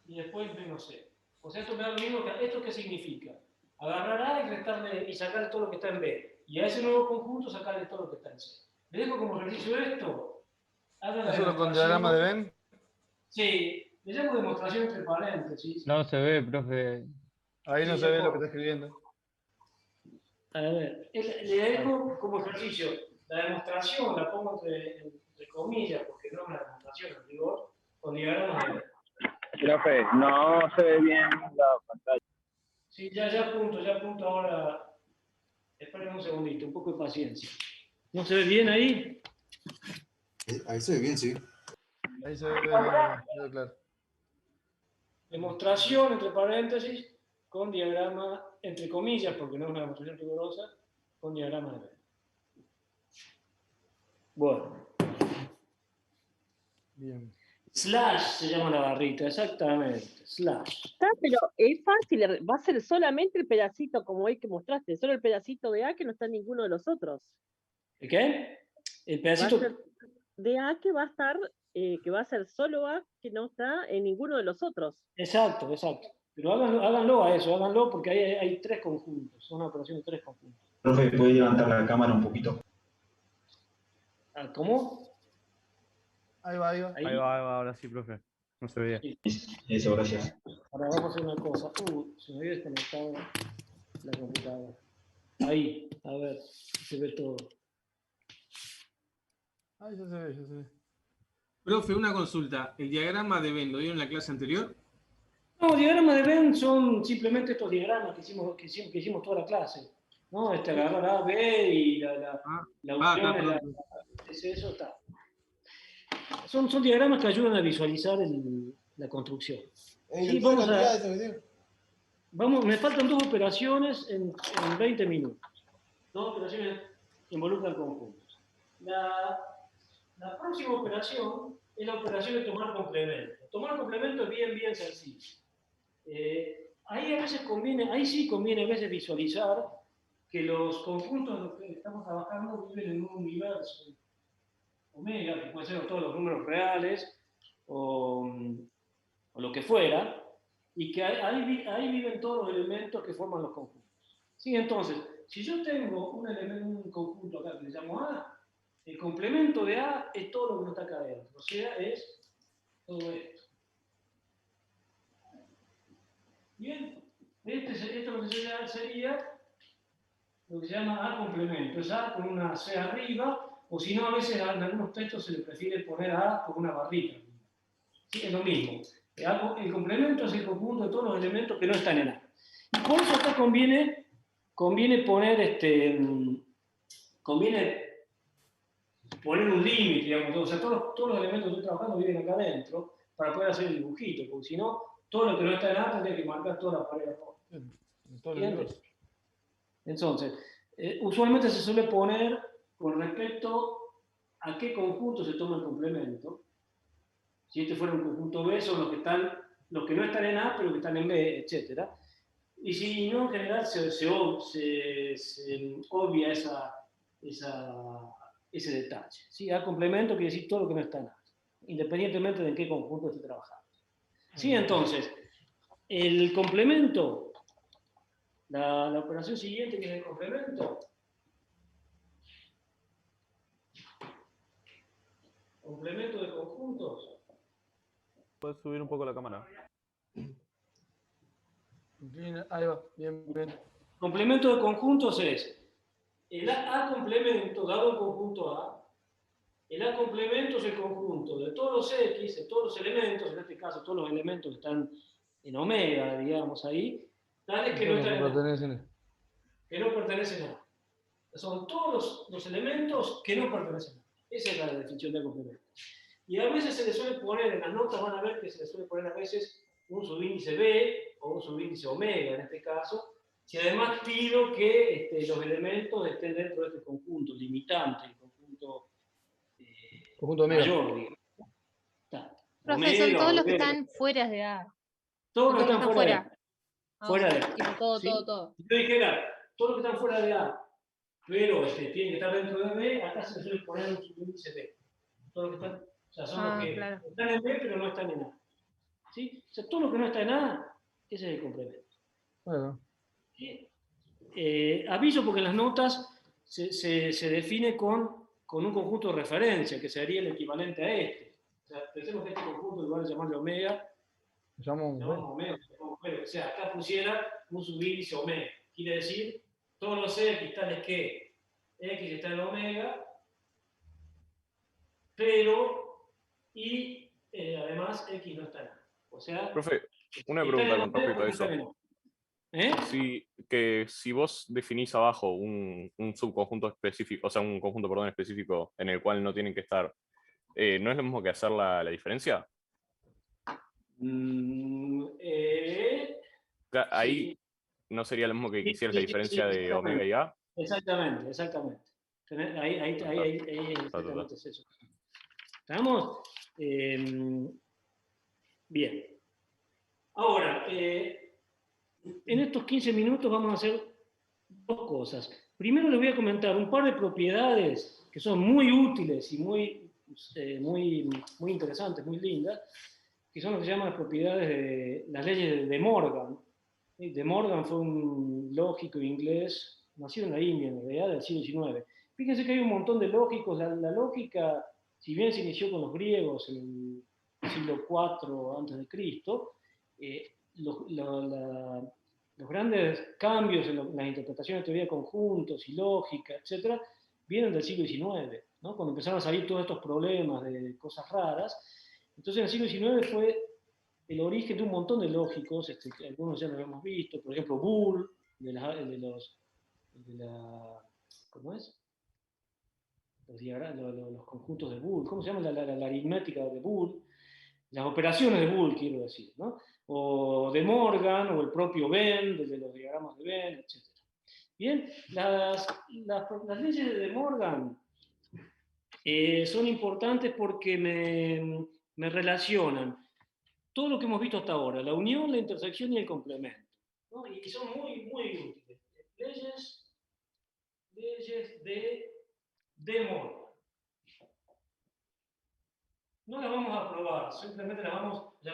y después menos C. O sea, esto me da lo mismo que... ¿Esto qué significa? Agarrar A y restarle y sacar todo lo que está en B. Y a ese nuevo conjunto sacarle todo lo que está en C. Le dejo como ejercicio esto. Hagan la ¿Eso con demostración. diagrama de Venn? Sí, le llamo demostración entre paréntesis. No se ve, profe. Ahí no Sí, se ve ya lo que está escribiendo. A ver, le dejo como ejercicio. La demostración la pongo entre comillas, porque no es una demostración en rigor, con diagramas de Venn. Profe, no se ve bien la pantalla. Sí, ya apunto ahora. Esperen un segundito, un poco de paciencia. ¿No se ve bien ahí? Ahí se ve bien, sí. Ahí se ve claro. Demostración entre paréntesis con diagrama entre comillas, porque no es una demostración rigurosa, con diagrama de Venn. Bueno. Bien. Slash se llama la barrita, exactamente. Slash. Pero es fácil, va a ser solamente el pedacito como el que mostraste, solo el pedacito de A que no está en ninguno de los otros. ¿El qué? El Va a pedacito. ser de A que va a estar, que va a ser solo A que no está en ninguno de los otros. Exacto. Pero háganlo a eso, háganlo porque hay tres conjuntos, son una operación de tres conjuntos. Profe, ¿puede levantar la cámara un poquito? ¿Cómo? Ahí va. Ahí va, ahora sí, profe. No se veía. Eso, gracias. Ahora vamos a hacer una cosa. Se me había desconectado la computadora. Ahí, a ver, se ve todo. Ahí ya se ve. Profe, una consulta. ¿El diagrama de Venn lo vieron en la clase anterior? No, diagramas de Venn son simplemente estos diagramas que hicimos toda la clase. ¿No? Agarrar A, B y la unión. Eso está. Son diagramas que ayudan a visualizar la construcción. Sí, me faltan dos operaciones en 20 minutos. Dos operaciones que involucran conjuntos. La próxima operación es la operación de tomar complemento. Tomar complemento es bien sencillo. Ahí a veces conviene a veces visualizar que los conjuntos en los que estamos trabajando viven en un universo omega, que puede ser todos los números reales o lo que fuera, y que ahí viven todos los elementos que forman los conjuntos. ¿Sí? Entonces, si yo tengo un conjunto acá que le llamo A, el complemento de A es todo lo que no está acá adentro, o sea, es todo esto. Bien, esto lo que sería lo que se llama A complemento, es A con una C arriba, o si no, a veces en algunos textos se le prefiere poner a A con una barrita. ¿Sí? Es lo mismo. El complemento es el conjunto de todos los elementos que no están en A. Y por eso acá conviene poner un límite, digamos. O sea, todos los elementos que estoy trabajando viven acá adentro para poder hacer el dibujito, porque si no, todo lo que no está en A tendría que marcar toda la pared abajo. Entonces, usualmente se suele poner con respecto a qué conjunto se toma el complemento. Si este fuera un conjunto B, son los que no están en A, pero que están en B, etc. Y si no, en general se obvia ese detalle. ¿Sí? A complemento quiere decir todo lo que no está en A, independientemente de en qué conjunto esté trabajando. ¿Sí? Entonces, el complemento, la operación siguiente que es el complemento, complemento de conjuntos. ¿Puedes subir un poco la cámara? Ahí va, bien. Complemento de conjuntos es el A complemento dado el conjunto A. El A complemento es el conjunto de todos los X, de todos los elementos, en este caso todos los elementos que están en omega, digamos ahí, tales que no están en A. Que no pertenecen a A. Son todos los elementos que no pertenecen a A. Esa es la definición de complemento. Y a veces se le suele poner, en las notas van a ver que se le suele poner a veces un subíndice B o un subíndice omega en este caso, si además pido que los elementos estén dentro de este conjunto limitante, el conjunto mayor, digamos. Profe, son todos los que están fuera de A. Todos los que están fuera. Fuera de A. Tipo, todo. Si yo dijera, todos los que están fuera de A, pero tienen que estar dentro de B, acá se suele poner un subíndice B. Todos los que están, o sea, son los que están en B, pero no están en A. ¿Sí? O sea, todo lo que no está en A, ese es el complemento. Bueno. ¿Sí? Aviso porque en las notas se define con con un conjunto de referencia, que sería el equivalente a este. O sea, pensemos que este conjunto, en lugar de llamarle omega, llamamos omega. O sea, acá pusiera un subíndice omega. Quiere decir, todos los x tales que x está en omega, pero, y además x no está en A. O sea, Profe, una pregunta con respecto a eso. Si vos definís abajo un subconjunto específico, o sea, un conjunto, perdón, específico en el cual no tienen que estar, ¿no es lo mismo que hacer la diferencia? Ahí sí. no sería lo mismo que hicieras la diferencia de omega y A. Exactamente. Ahí exactamente es eso. ¿Estamos? Bien. Ahora, en estos 15 minutos vamos a hacer dos cosas. Primero les voy a comentar un par de propiedades que son muy útiles y muy interesantes, muy lindas, que son lo que se llaman las propiedades de las leyes de Morgan. De Morgan fue un lógico inglés, nacido en la India, en realidad, del siglo XIX. Fíjense que hay un montón de lógicos. La lógica, si bien se inició con los griegos en el siglo IV a.C., los grandes cambios en las interpretaciones de teoría de conjuntos y lógica, etc., vienen del siglo XIX, ¿no? Cuando empezaron a salir todos estos problemas de cosas raras. Entonces, en el siglo XIX fue el origen de un montón de lógicos, algunos ya los hemos visto, por ejemplo, Boole, ¿cómo es? Los conjuntos de Boole, ¿cómo se llama la aritmética de Boole? Las operaciones de Boole, quiero decir, ¿no? O de Morgan, o el propio Venn, desde los diagramas de Venn, etc. Bien, las leyes de Morgan son importantes porque me relacionan todo lo que hemos visto hasta ahora, la unión, la intersección y el complemento, ¿no? Y son muy, muy útiles. Leyes de Morgan. No las vamos a probar, simplemente no las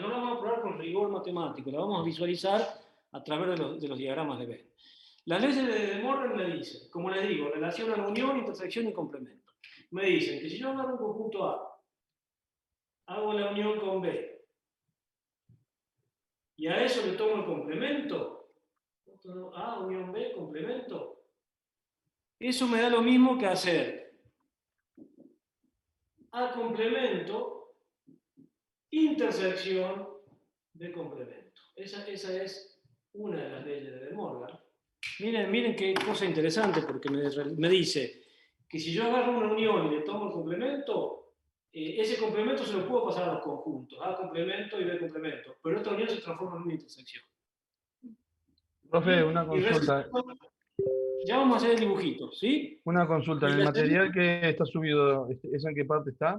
vamos a probar con rigor matemático, las vamos a visualizar a través de los diagramas de Venn. Las leyes de Morgan me dicen, como les digo, relacionan unión, intersección y complemento. Me dicen que si yo agarro un conjunto A, hago la unión con B, y a eso le tomo el complemento, A, unión B, complemento, eso me da lo mismo que hacer A complemento, intersección de complemento. Esa es una de las leyes de De Morgan. Miren qué cosa interesante, porque me dice que si yo agarro una unión y le tomo el complemento, ese complemento se lo puedo pasar a los conjuntos, A complemento y B complemento, pero esta unión se transforma en una intersección. Profe, una consulta. Ya vamos a hacer el dibujito, ¿sí? Una consulta. ¿En el material que está subido, ¿eso en qué parte está?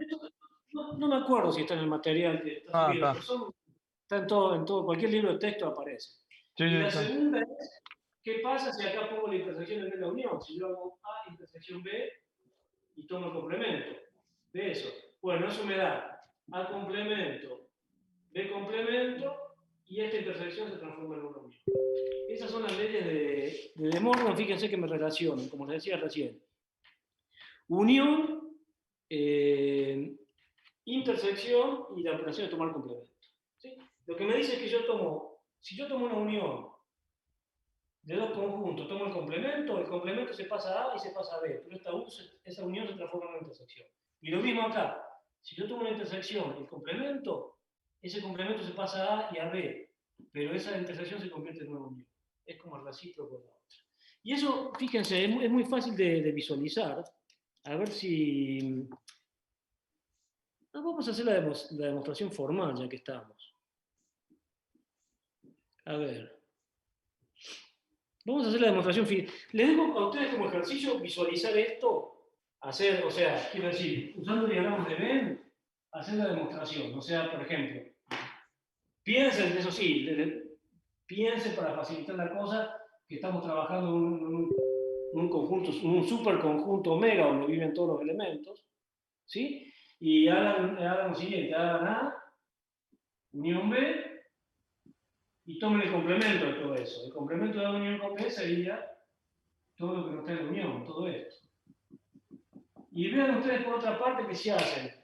No me acuerdo si está en el material que está subido, pero está en todo, cualquier libro de texto aparece. Sí, y la segunda es, ¿qué pasa si acá pongo la intersección en la unión? Si yo hago A intersección B y tomo el complemento de eso. Bueno, eso me da A complemento, B complemento, y esta intersección se transforma en una unión. Esas son las leyes de Morgan, fíjense que me relacionan, como les decía recién. Unión, intersección y la operación de tomar complemento. ¿Sí? Lo que me dice es que si yo tomo una unión de dos conjuntos, tomo el complemento se pasa a A y se pasa a B, pero esa unión se transforma en una intersección. Y lo mismo acá, si yo tomo una intersección y el complemento, ese complemento se pasa a A y a B, pero esa intersección se convierte en una unión. Es como el recíproco de la otra. Y eso, fíjense, es muy fácil de visualizar. A ver si... Vamos a hacer la demostración formal, ya que estamos. A ver. Vamos a hacer la demostración final. Les dejo a ustedes como ejercicio visualizar esto, quiero decir, usando diagramas de Venn, hacer la demostración. O sea, por ejemplo, piensen, eso sí, piensen para facilitar la cosa, que estamos trabajando en un conjunto, un superconjunto omega donde viven todos los elementos, ¿sí? Y hagan lo siguiente, hagan A, unión B, y tomen el complemento de todo eso. El complemento de la unión con B sería todo lo que no está en la unión, todo esto. Y vean ustedes por otra parte que se hacen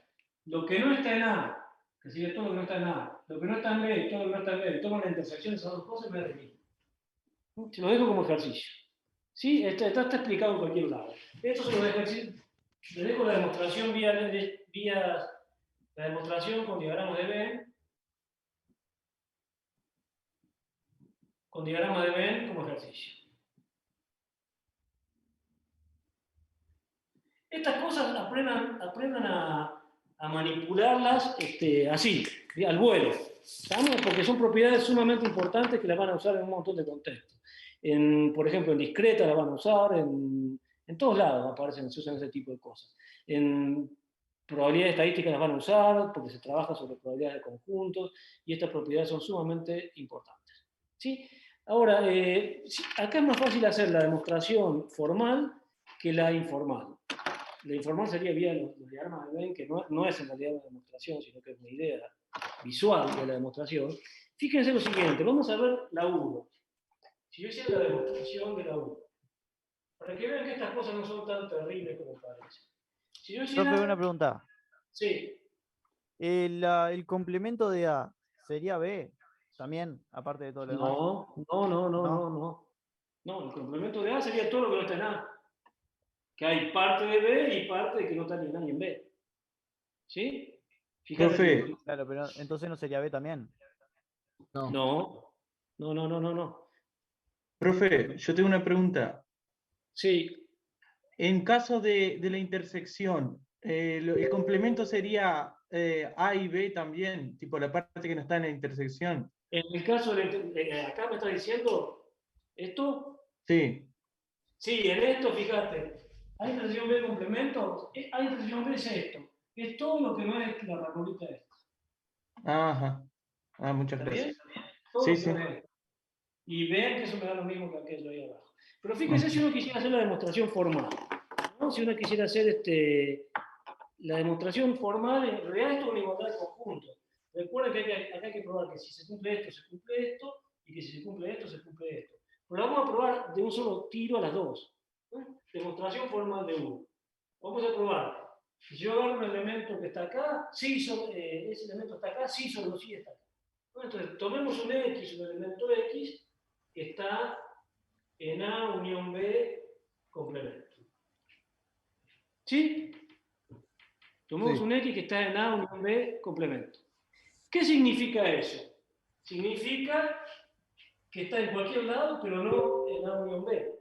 lo que no está en A, que sigue todo lo que no está en A, lo que no está en B, todo lo que no está en B, y toman la intersección de esas dos cosas y me da el mismo. Se lo dejo como ejercicio. ¿Sí? Está explicado en cualquier lado. Estos son los ejercicios. Les dejo la demostración la demostración con diagramas de Venn. Con diagrama de Venn como ejercicio. Estas cosas aprendan a manipularlas así, al vuelo. ¿Sabes? Porque son propiedades sumamente importantes que las van a usar en un montón de contextos. Por ejemplo, en discreta las van a usar, en todos lados aparecen, se usan ese tipo de cosas. En probabilidades estadísticas las van a usar porque se trabaja sobre probabilidades de conjuntos y estas propiedades son sumamente importantes. ¿Sí? Ahora, acá es más fácil hacer la demostración formal que la informal. La informal sería vía los diagramas de Venn, que no es en realidad una demostración, sino que es una idea visual de la demostración. Fíjense lo siguiente, vamos a ver la 1. Si yo hiciera la demostración de la 1, para que vean que estas cosas no son tan terribles como parecen. Si yo hiciera... Profe, una pregunta. Sí. ¿El complemento de A sería B también, aparte de todo lo demás? No, el complemento de A sería todo lo que no está en A. Que hay parte de B y parte de que no está ni en A ni en B. ¿Sí? Fíjate. Profe. Claro, pero entonces no sería B también. No. Profe, yo tengo una pregunta. Sí. En caso de la intersección, el complemento sería A y B también, tipo la parte que no está en la intersección. En el caso de acá me está diciendo esto. Sí. Sí, en esto, fíjate. A intersección B complemento. A intersección B es esto. Es todo lo que no es la ranurita esta. Ajá. Muchas ¿Está gracias. bien? Todo Sí, lo sí. que no es. Y vean que eso me da lo mismo que aquello ahí abajo. Pero fíjense si uno quisiera hacer la demostración formal, ¿no? Si uno quisiera hacer la demostración formal, en realidad esto es una igualdad de conjuntos. Recuerden que acá hay que probar que si se cumple esto, se cumple esto, y que si se cumple esto, se cumple esto. Pero lo vamos a probar de un solo tiro a las dos. ¿No? Demostración formal de uno. Vamos a probar. Si yo agarro un elemento que está acá, ese elemento está acá, sí solo sí está acá. Entonces, tomemos un X, un elemento X, que está en A unión B complemento. ¿Sí? Tomemos un X que está en A unión B complemento. ¿Qué significa eso? Significa que está en cualquier lado, pero no en A unión B.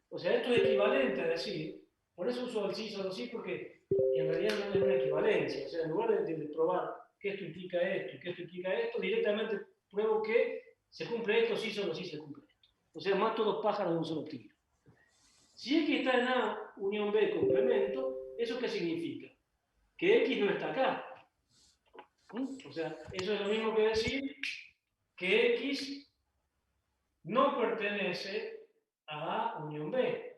O sea, esto es equivalente a decir, por eso uso el sí solo sí, porque en realidad no es una equivalencia. O sea, en lugar de probar que esto implica esto y que esto implica esto, directamente pruebo que se cumple esto, sí solo sí se cumple esto. O sea, mato dos pájaros de un solo tiro. Si X está en A unión B complemento, ¿eso qué significa? Que X no está acá. O sea, eso es lo mismo que decir que X no pertenece a A unión B.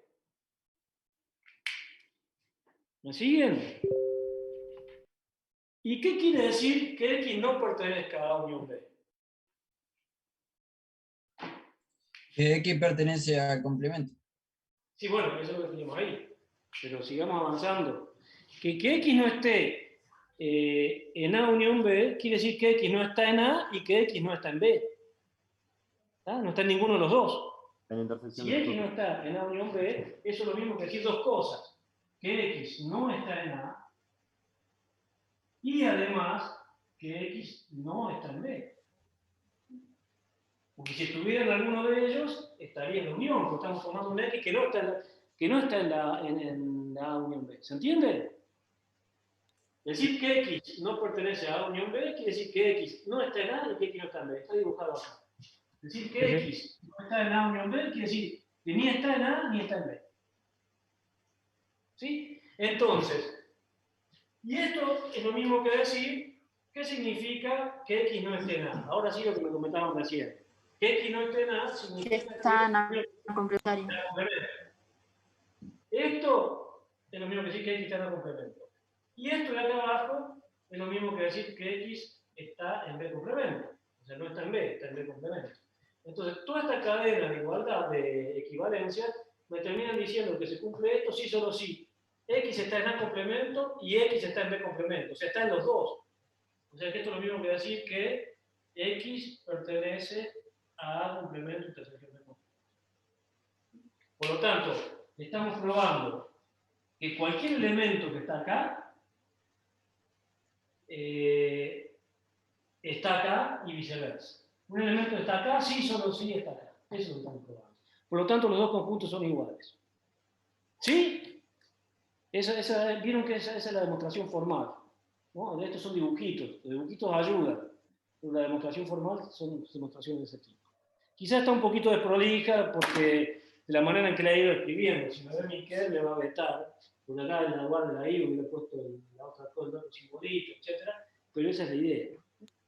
¿Me siguen? ¿Y qué quiere decir que X no pertenezca a A unión B? Que X pertenece al complemento. Sí, bueno, eso es lo que tenemos ahí. Pero sigamos avanzando. Que X no esté en A unión B quiere decir que X no está en A y que X no está en B. ¿Ah? No está en ninguno de los dos. Si X no está en A unión B, eso es lo mismo que decir dos cosas. Que X no está en A y además que X no está en B. Porque si estuviera en alguno de ellos, estaría en la unión, porque estamos tomando un X que no está en la A unión B. ¿Se entiende? Decir que X no pertenece a A unión B quiere decir que X no está en A y que X no está en B. Está dibujado acá. Decir que X no está en A unión B quiere decir que ni está en A ni está en B. ¿Sí? Entonces, y esto es lo mismo que decir qué significa que X no esté en A. Ahora sí lo que me comentaban recién. Que X no esté en A significa que está en A complementario. Esto es lo mismo que decir que X está en A complemento. Y esto de acá abajo es lo mismo que decir que X está en B complemento. O sea, no está en B, está en B complemento. Entonces, toda esta cadena de igualdad, de equivalencia, me terminan diciendo que se cumple esto sí solo sí, X está en A complemento y X está en B complemento, o sea, está en los dos. O sea, que esto es lo mismo que decir que X pertenece a A complemento intersección B complemento. Por lo tanto, estamos probando que cualquier elemento que está acá está acá y viceversa. Un elemento está acá, sí, solo sí está acá. Eso es lo que estamos probando. Por lo tanto, los dos conjuntos son iguales. ¿Sí? Vieron que esa es la demostración formal. ¿No? Estos son dibujitos. Los dibujitos ayudan. Pero la demostración formal son demostraciones de ese tipo. Quizás está un poquito desprolija porque de la manera en que la he ido escribiendo. Si me ve Miquel, me va a vetar. Por acá en la lugar de la I hubiera puesto la otra cosa, el simbolito, etc. Pero esa es la idea.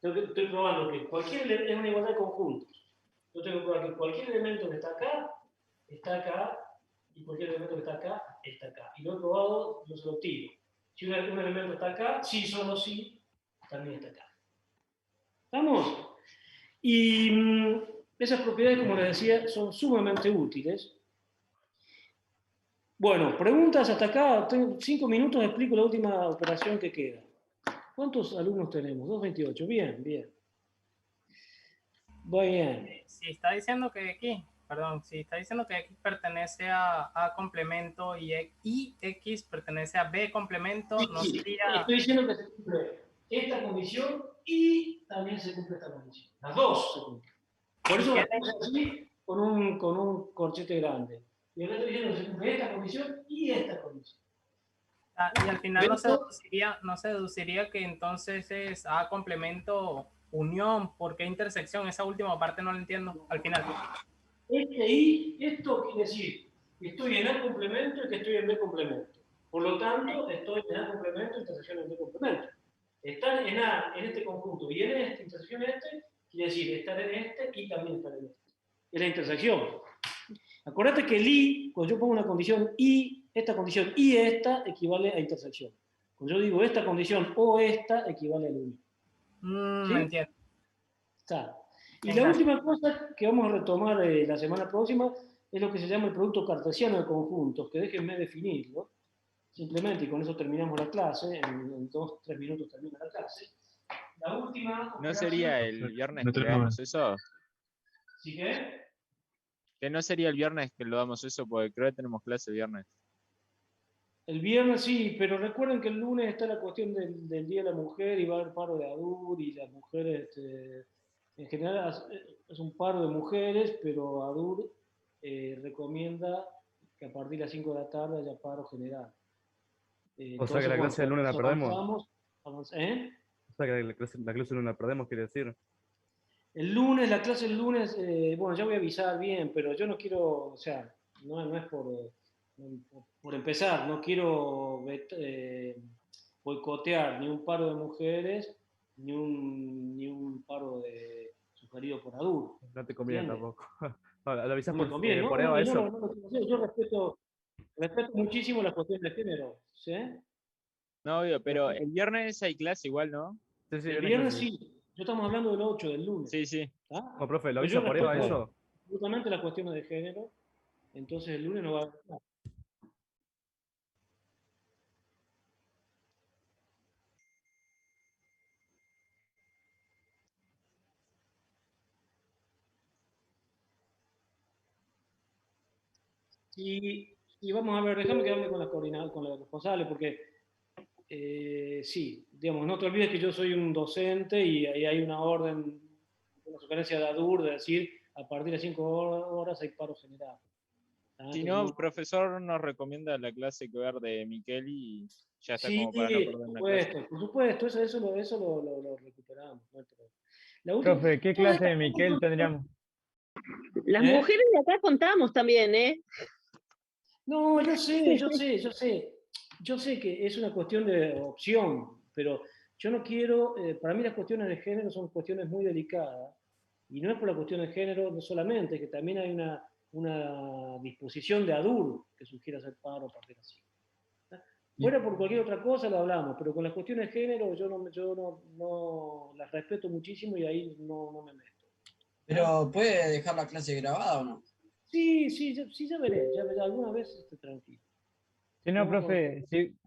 Estoy probando que cualquier es una igualdad de conjuntos. Yo tengo que probar que cualquier elemento que está acá, y cualquier elemento que está acá, está acá. Y lo he probado, yo se lo tiro. Si un elemento está acá, sí, solo sí, también está acá. ¿Estamos? Y esas propiedades, como les decía, son sumamente útiles. Bueno, preguntas hasta acá. Tengo 5 minutos, explico la última operación que queda. ¿Cuántos alumnos tenemos? 228. Bien, bien. Muy bien. Si está diciendo que X pertenece a complemento y X pertenece a B complemento, no sería... Estoy diciendo que se cumple esta condición y también se cumple esta condición. Las dos se cumplen. Por eso las puse así con un corchete grande. Y ahora estoy diciendo que se cumple esta condición y esta condición. Y al final no se deduciría que entonces es A complemento unión. ¿Por qué intersección? Esa última parte no la entiendo al final. Esto quiere decir que estoy en A complemento y que estoy en B complemento. Por lo tanto, estoy en A complemento, intersección en B complemento. Estar en A, en este conjunto, y en este, intersección en este, quiere decir estar en este y también estar en este. Es la intersección. Acuérdate que el I, cuando yo pongo una condición I, esta condición y esta equivale a intersección. Cuando yo digo esta condición o esta, equivale a la unión. ¿Sí? Me entiendo. Está. Y la última cosa que vamos a retomar la semana próxima es lo que se llama el producto cartesiano de conjuntos, que déjenme definirlo, simplemente, y con eso terminamos la clase, en 2-3 minutos termina la clase. La última... ¿No sería el viernes que le damos eso? ¿Sí qué? Que no sería el viernes que lo damos eso, porque creo que tenemos clase el viernes. El viernes sí, pero recuerden que el lunes está la cuestión del Día de la Mujer y va a haber paro de ADUR y las mujeres... en general es un paro de mujeres, pero ADUR recomienda que a partir de las 5 de la tarde haya paro general. O sea que la clase del lunes la perdemos. O sea que la clase del lunes la perdemos, quiere decir. El lunes, la clase del lunes, bueno, ya voy a avisar bien, pero yo no quiero, o sea, no es por empezar, no quiero boicotear ni un paro de mujeres, ni un paro de sugerido por ADUR. No te conviene tampoco. ¿Lo avisás no por Eva eso? Yo respeto muchísimo las cuestiones de género, ¿sí? No, obvio, pero el viernes hay clase igual, ¿no? Sí, el viernes sí. Yo estamos hablando del 8, del lunes. Sí. ¿Ah? No, profe, ¿lo avisa por Eva eso? Absolutamente las cuestiones de género, entonces el lunes no va a haber nada. Y vamos a ver, déjame que hable con la coordinadora, con la responsable, porque sí, digamos, no te olvides que yo soy un docente y ahí hay una orden, una sugerencia de ADUR de decir a partir de 5 horas hay paro general. Si no, el profesor nos recomienda la clase que ver de Miquel y ya está como para no perder una clase. Por supuesto, eso lo recuperamos. Profe, ¿qué clase de Miquel tendríamos? Las mujeres de acá contamos también, ¿eh? No, yo sé que es una cuestión de opción, pero yo no quiero, para mí las cuestiones de género son cuestiones muy delicadas, y no es por la cuestión de género no solamente, que también hay una disposición de ADUR que sugiere hacer paro a partir de así. Fuera por cualquier otra cosa lo hablamos, pero con las cuestiones de género yo no las respeto muchísimo y ahí no me meto. Pero ¿puede dejar la clase grabada o no? Sí, ya veré, alguna vez esté tranquilo. Sí, no, profe, sí.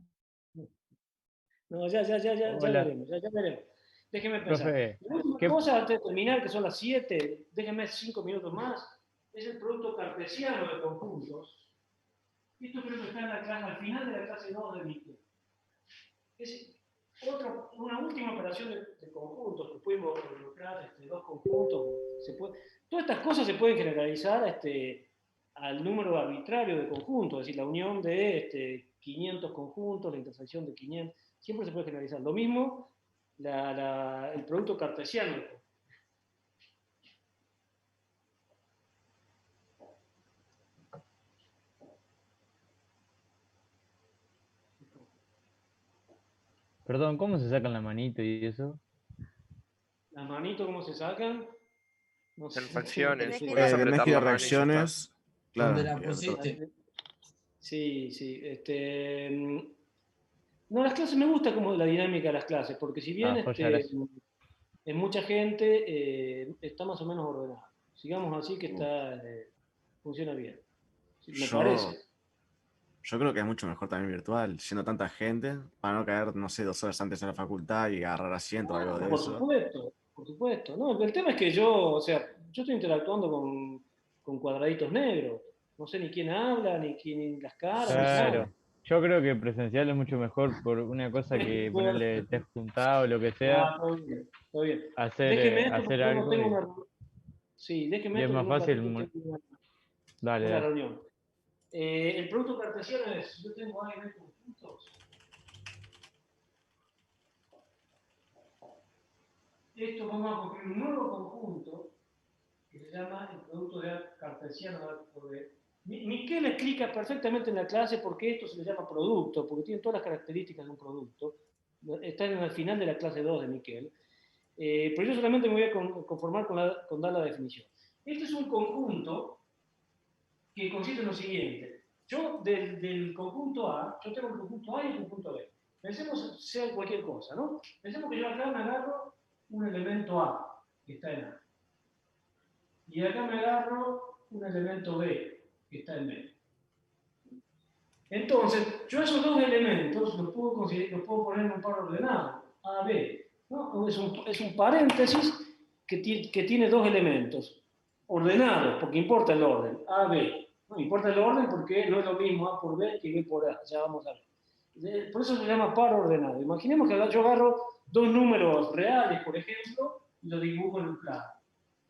No, ya Hola. veremos, ya veremos. Déjeme pensar. Profe, La última ¿qué? cosa antes de terminar, que son las 7, déjeme 5 minutos más, es el producto cartesiano de conjuntos. Esto creo que está en la clase, al final de la clase 2 de Miquel. Es una última operación de conjuntos que pudimos involucrar dos conjuntos. Todas estas cosas se pueden generalizar al número arbitrario de conjuntos, es decir, la unión de 500 conjuntos, la intersección de 500, siempre se puede generalizar. Lo mismo el producto cartesiano. Perdón, ¿cómo se sacan la manito y eso? ¿Las manitos cómo se sacan? No sé. En fracciones. Tenés que ir a reacciones. Claro. ¿Dónde la pusiste? Sí. No, las clases me gusta como la dinámica de las clases, porque si bien en mucha gente está más o menos ordenado. Sigamos así que funciona bien. Me parece. Yo creo que es mucho mejor también virtual, siendo tanta gente, para no caer, no sé, 2 horas antes en la facultad y agarrar asiento o algo de eso. Por supuesto. No, el tema es que yo estoy interactuando con cuadraditos negros. No sé ni quién habla, ni quién las caras. Claro. Yo creo que presencial es mucho mejor por una cosa que ponerle test juntado o lo que sea. Todo bien. Hacer algo. Sí, déjeme. Y es más fácil. Dale. Una reunión. El producto cartesiano es, yo tengo A y B conjuntos. Esto vamos a construir un nuevo conjunto que se llama el producto de A cartesiano por B. Miquel explica perfectamente en la clase por qué esto se le llama producto, porque tiene todas las características de un producto. Está en el final de la clase 2 de Miquel. Pero yo solamente me voy a conformar con dar la definición. Este es un conjunto que consiste en lo siguiente. Yo del conjunto A, yo tengo el conjunto A y el conjunto B. Pensemos sea cualquier cosa, ¿no? Pensemos que yo acá me agarro un elemento A, que está en A. Y acá me agarro un elemento B, que está en B. Entonces, yo esos dos elementos los puedo poner en un par ordenado, A, B. ¿No? Es un paréntesis que tiene dos elementos ordenados, porque importa el orden, A, B. No importa el orden porque no es lo mismo A por B que B por A, ya vamos a ver. Por eso se llama par ordenado. Imaginemos que yo agarro dos números reales, por ejemplo, y los dibujo en un plano.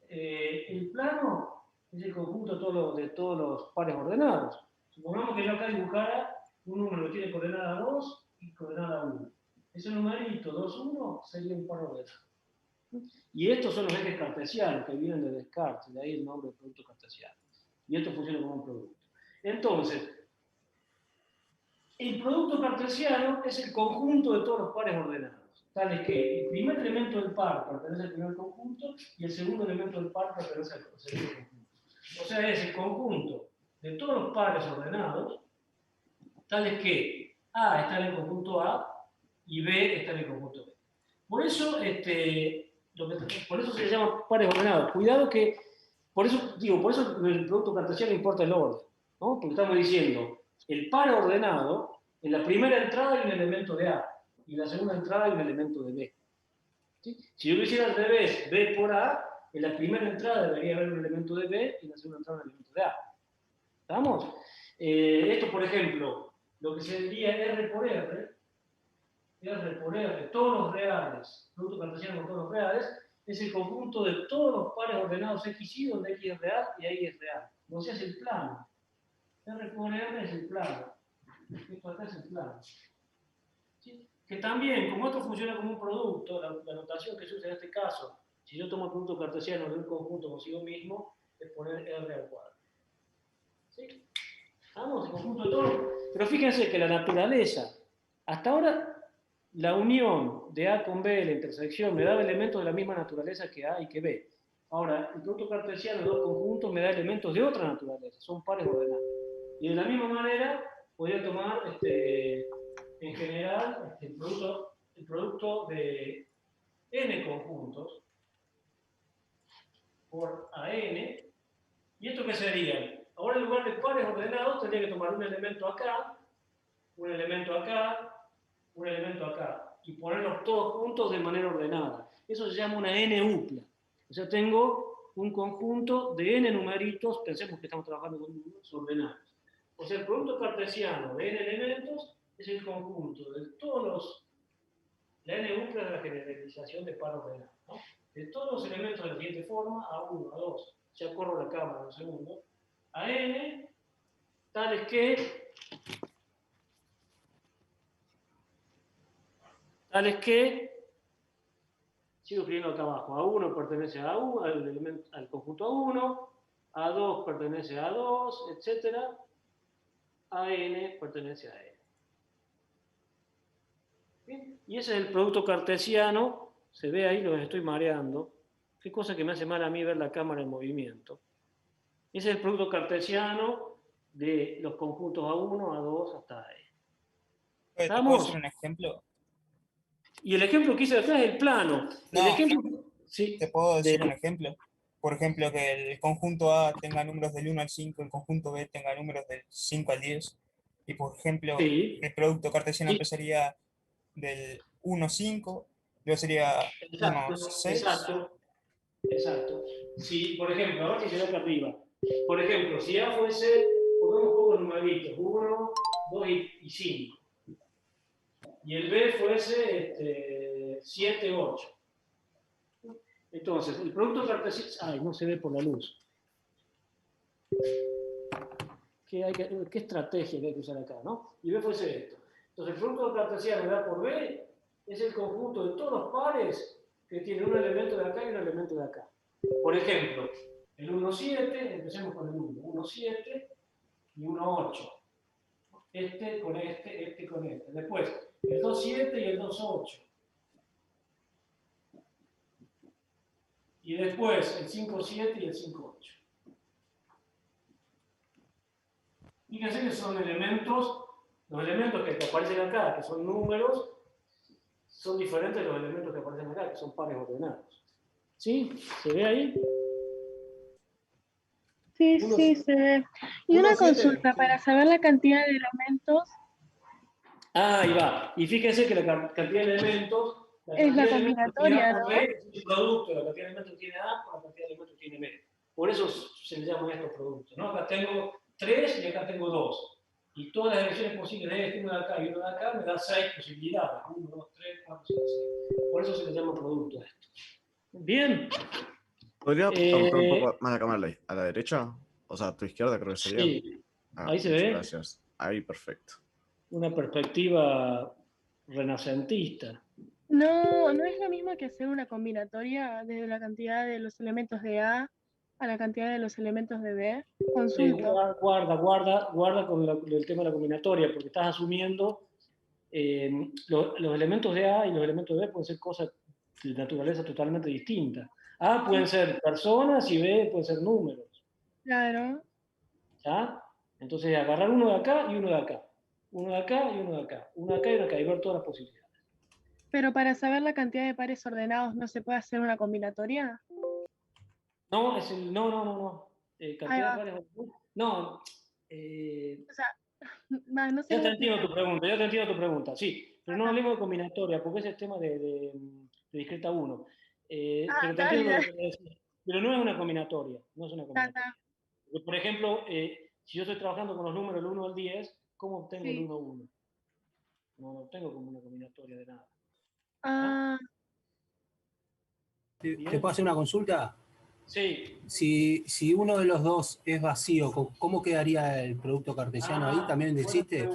El plano es el conjunto de todos los pares ordenados. Supongamos que yo acá dibujara un número que tiene coordenada 2 y coordenada 1. Ese numerito 2, 1 sería un par ordenado. Y estos son los ejes cartesianos que vienen de Descartes, de ahí el nombre del producto cartesiano. Y esto funciona como un producto. Entonces, el producto cartesiano es el conjunto de todos los pares ordenados, tales que el primer elemento del par pertenece al primer conjunto y el segundo elemento del par pertenece al segundo conjunto. O sea, es el conjunto de todos los pares ordenados, tales que A está en el conjunto A y B está en el conjunto B. Por eso, por eso se le llama pares ordenados. Cuidado que, por eso el producto cartesiano importa el orden, ¿no? Porque estamos diciendo, el par ordenado, en la primera entrada hay un elemento de A, y en la segunda entrada hay un elemento de B. ¿Sí? Si yo lo hiciera al revés, B por A, en la primera entrada debería haber un elemento de B, y en la segunda entrada un elemento de A. ¿Estamos? Esto, por ejemplo, lo que sería R por R, todos los reales, producto cartesiano con todos los reales, es el conjunto de todos los pares ordenados X y donde X es real y Y es real. O sea, es el plano. R por R es el plano. Esto acá es el plano. ¿Sí? Que también, como esto funciona como un producto, la notación que se usa en este caso, si yo tomo el producto cartesiano de un conjunto consigo mismo, es poner R al cuadrado. ¿Sí? Vamos, el conjunto de todos. Pero fíjense que la naturaleza, hasta ahora, la unión de A con B, la intersección, me daba elementos de la misma naturaleza que A y que B. Ahora, el producto cartesiano de dos conjuntos me da elementos de otra naturaleza, son pares ordenados. Y de la misma manera, podría tomar en general el producto de n conjuntos por AN. ¿Y esto qué sería? Ahora en lugar de pares ordenados tendría que tomar un elemento acá un elemento acá, un elemento acá, y ponerlos todos juntos de manera ordenada. Eso se llama una n-upla. O sea, tengo un conjunto de n numeritos, pensemos que estamos trabajando con números ordenados. O sea, el producto cartesiano de n elementos es el conjunto de todos los... La n-upla es la generalización de par ordenado, ¿no? De todos los elementos de la siguiente forma, A1, A2, ya corro la cámara un segundo, a n, tales que sigo escribiendo acá abajo, A1 pertenece a A1, al conjunto A1, A2 pertenece a A2, etc. AN pertenece a N. ¿Bien? Y ese es el producto cartesiano, se ve ahí, los estoy mareando, qué cosa que me hace mal a mí ver la cámara en movimiento. Ese es el producto cartesiano de los conjuntos A1, A2 hasta N. ¿Te puedo hacer un ejemplo? Y el ejemplo que hice acá es el plano. No, el ejemplo, sí, ¿te puedo decir un ejemplo? Por ejemplo, que el conjunto A tenga números del 1 al 5, el conjunto B tenga números del 5 al 10. Y por ejemplo, sí, el producto cartesiano empezaría del 1, 5, luego sería 1, 6. Exacto. Si, por ejemplo, ahora que se ve acá arriba, por ejemplo, si A fuese, pongamos pocos numeritos, 1, 2 y 5. Y el B fuese 7, 8. Entonces, el producto cartesiano... Ay, no se ve por la luz. ¿Qué estrategia que hay que usar acá, no? Y B fuese esto. Entonces, el producto cartesiano de A por B es el conjunto de todos los pares que tienen un elemento de acá y un elemento de acá. Por ejemplo, el 1, 7, empecemos con el 1. 1, 7 y 1, 8. Este con este con este. Después, el 2, 7 y el 2, 8. Y después, el 5, 7 y el 5, 8. Fíjense que son elementos, los elementos que aparecen acá, que son números, son diferentes de los elementos que aparecen acá, que son pares ordenados. ¿Sí? ¿Se ve ahí? Sí, sí, se ve. Y una consulta, para saber la cantidad de elementos. Ah, ahí va. Y fíjense que la cantidad de elementos... Es la combinatoria, ¿no? Es el producto, la cantidad de elementos tiene A con la cantidad de elementos tiene B. Por eso se le llaman estos productos, ¿no? Acá tengo 3 y acá tengo 2. Y todas las elecciones posibles de este, uno de acá y uno de acá, me da 6 posibilidades. 1, 2, 3, 4, 5, 6. Por eso se le llama producto a esto. Bien. ¿Podría apuntar un poco más la cámara a la derecha? O sea, a tu izquierda creo que sería. Sí. Ahí se ve. Gracias. Ahí, perfecto. Una perspectiva renacentista. No, no es lo mismo que hacer una combinatoria desde la cantidad de los elementos de A a la cantidad de los elementos de B. Consulta. Guarda con el tema de la combinatoria, porque estás asumiendo los elementos de A y los elementos de B pueden ser cosas de naturaleza totalmente distinta. A pueden ser personas y B pueden ser números. Claro. ¿Ya? Entonces agarrar uno de acá y uno de acá. Uno de acá y uno de acá. Uno de acá y uno de acá. Y ver todas las posibilidades. Pero para saber la cantidad de pares ordenados, ¿no se puede hacer una combinatoria? No, es el... No. Cantidad de pares ordenados. No. O sea, no sé. Yo te entiendo tu pregunta, sí. Pero no hablemos de combinatoria, porque ese es el tema de discreta 1. Pero te entiendo lo que quieres decir. Pero no es una combinatoria. No es una combinatoria. Porque, por ejemplo, si yo estoy trabajando con los números del 1 al 10, ¿cómo obtengo el 1 1? No lo obtengo como una combinatoria de nada. ¿Te puedo hacer una consulta? Sí. Si uno de los dos es vacío, ¿cómo quedaría el producto cartesiano ahí? ¿También existe?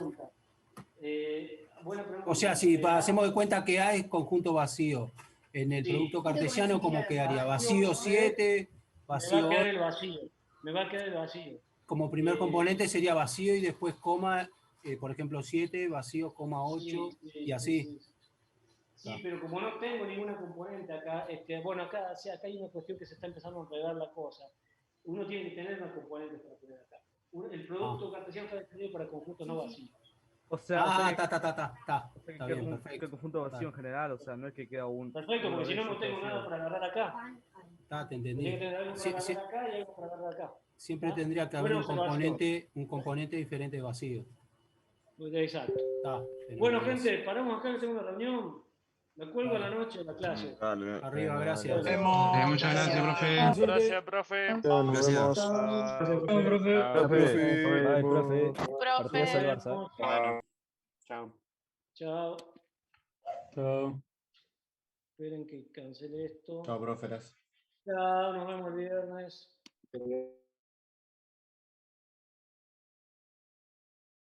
Buena pregunta. O sea, si hacemos de cuenta que A es conjunto vacío, en el producto cartesiano, ¿cómo quedaría? ¿Vacío 7? ¿Vacío? Me va a quedar el vacío. Como primer componente sería vacío y después coma, por ejemplo, 7, vacío, coma 8 y así. Sí, pero como no tengo ninguna componente acá, bueno, acá hay una cuestión que se está empezando a enredar la cosa. Uno tiene que tener una componente para tener acá. El producto cartesiano está definido para conjuntos no vacíos. O sea, está bien, perfecto. El conjunto vacío en general, o sea, no es que queda un... Perfecto, porque si no, no tengo nada para agarrar acá. Te entendí. Tiene que tener algo para agarrar acá y algo para agarrar acá. Siempre tendría que haber un componente diferente de vacío. Exacto. Bueno, gente, paramos acá, que tengo una reunión. Me cuelgo a la noche de la clase. Arriba, gracias. Nos vemos. Muchas gracias, profe. Gracias, profe. Gracias. Chao. Chao. Esperen que cancele esto. Chao, profe. Chao, nos vemos el viernes.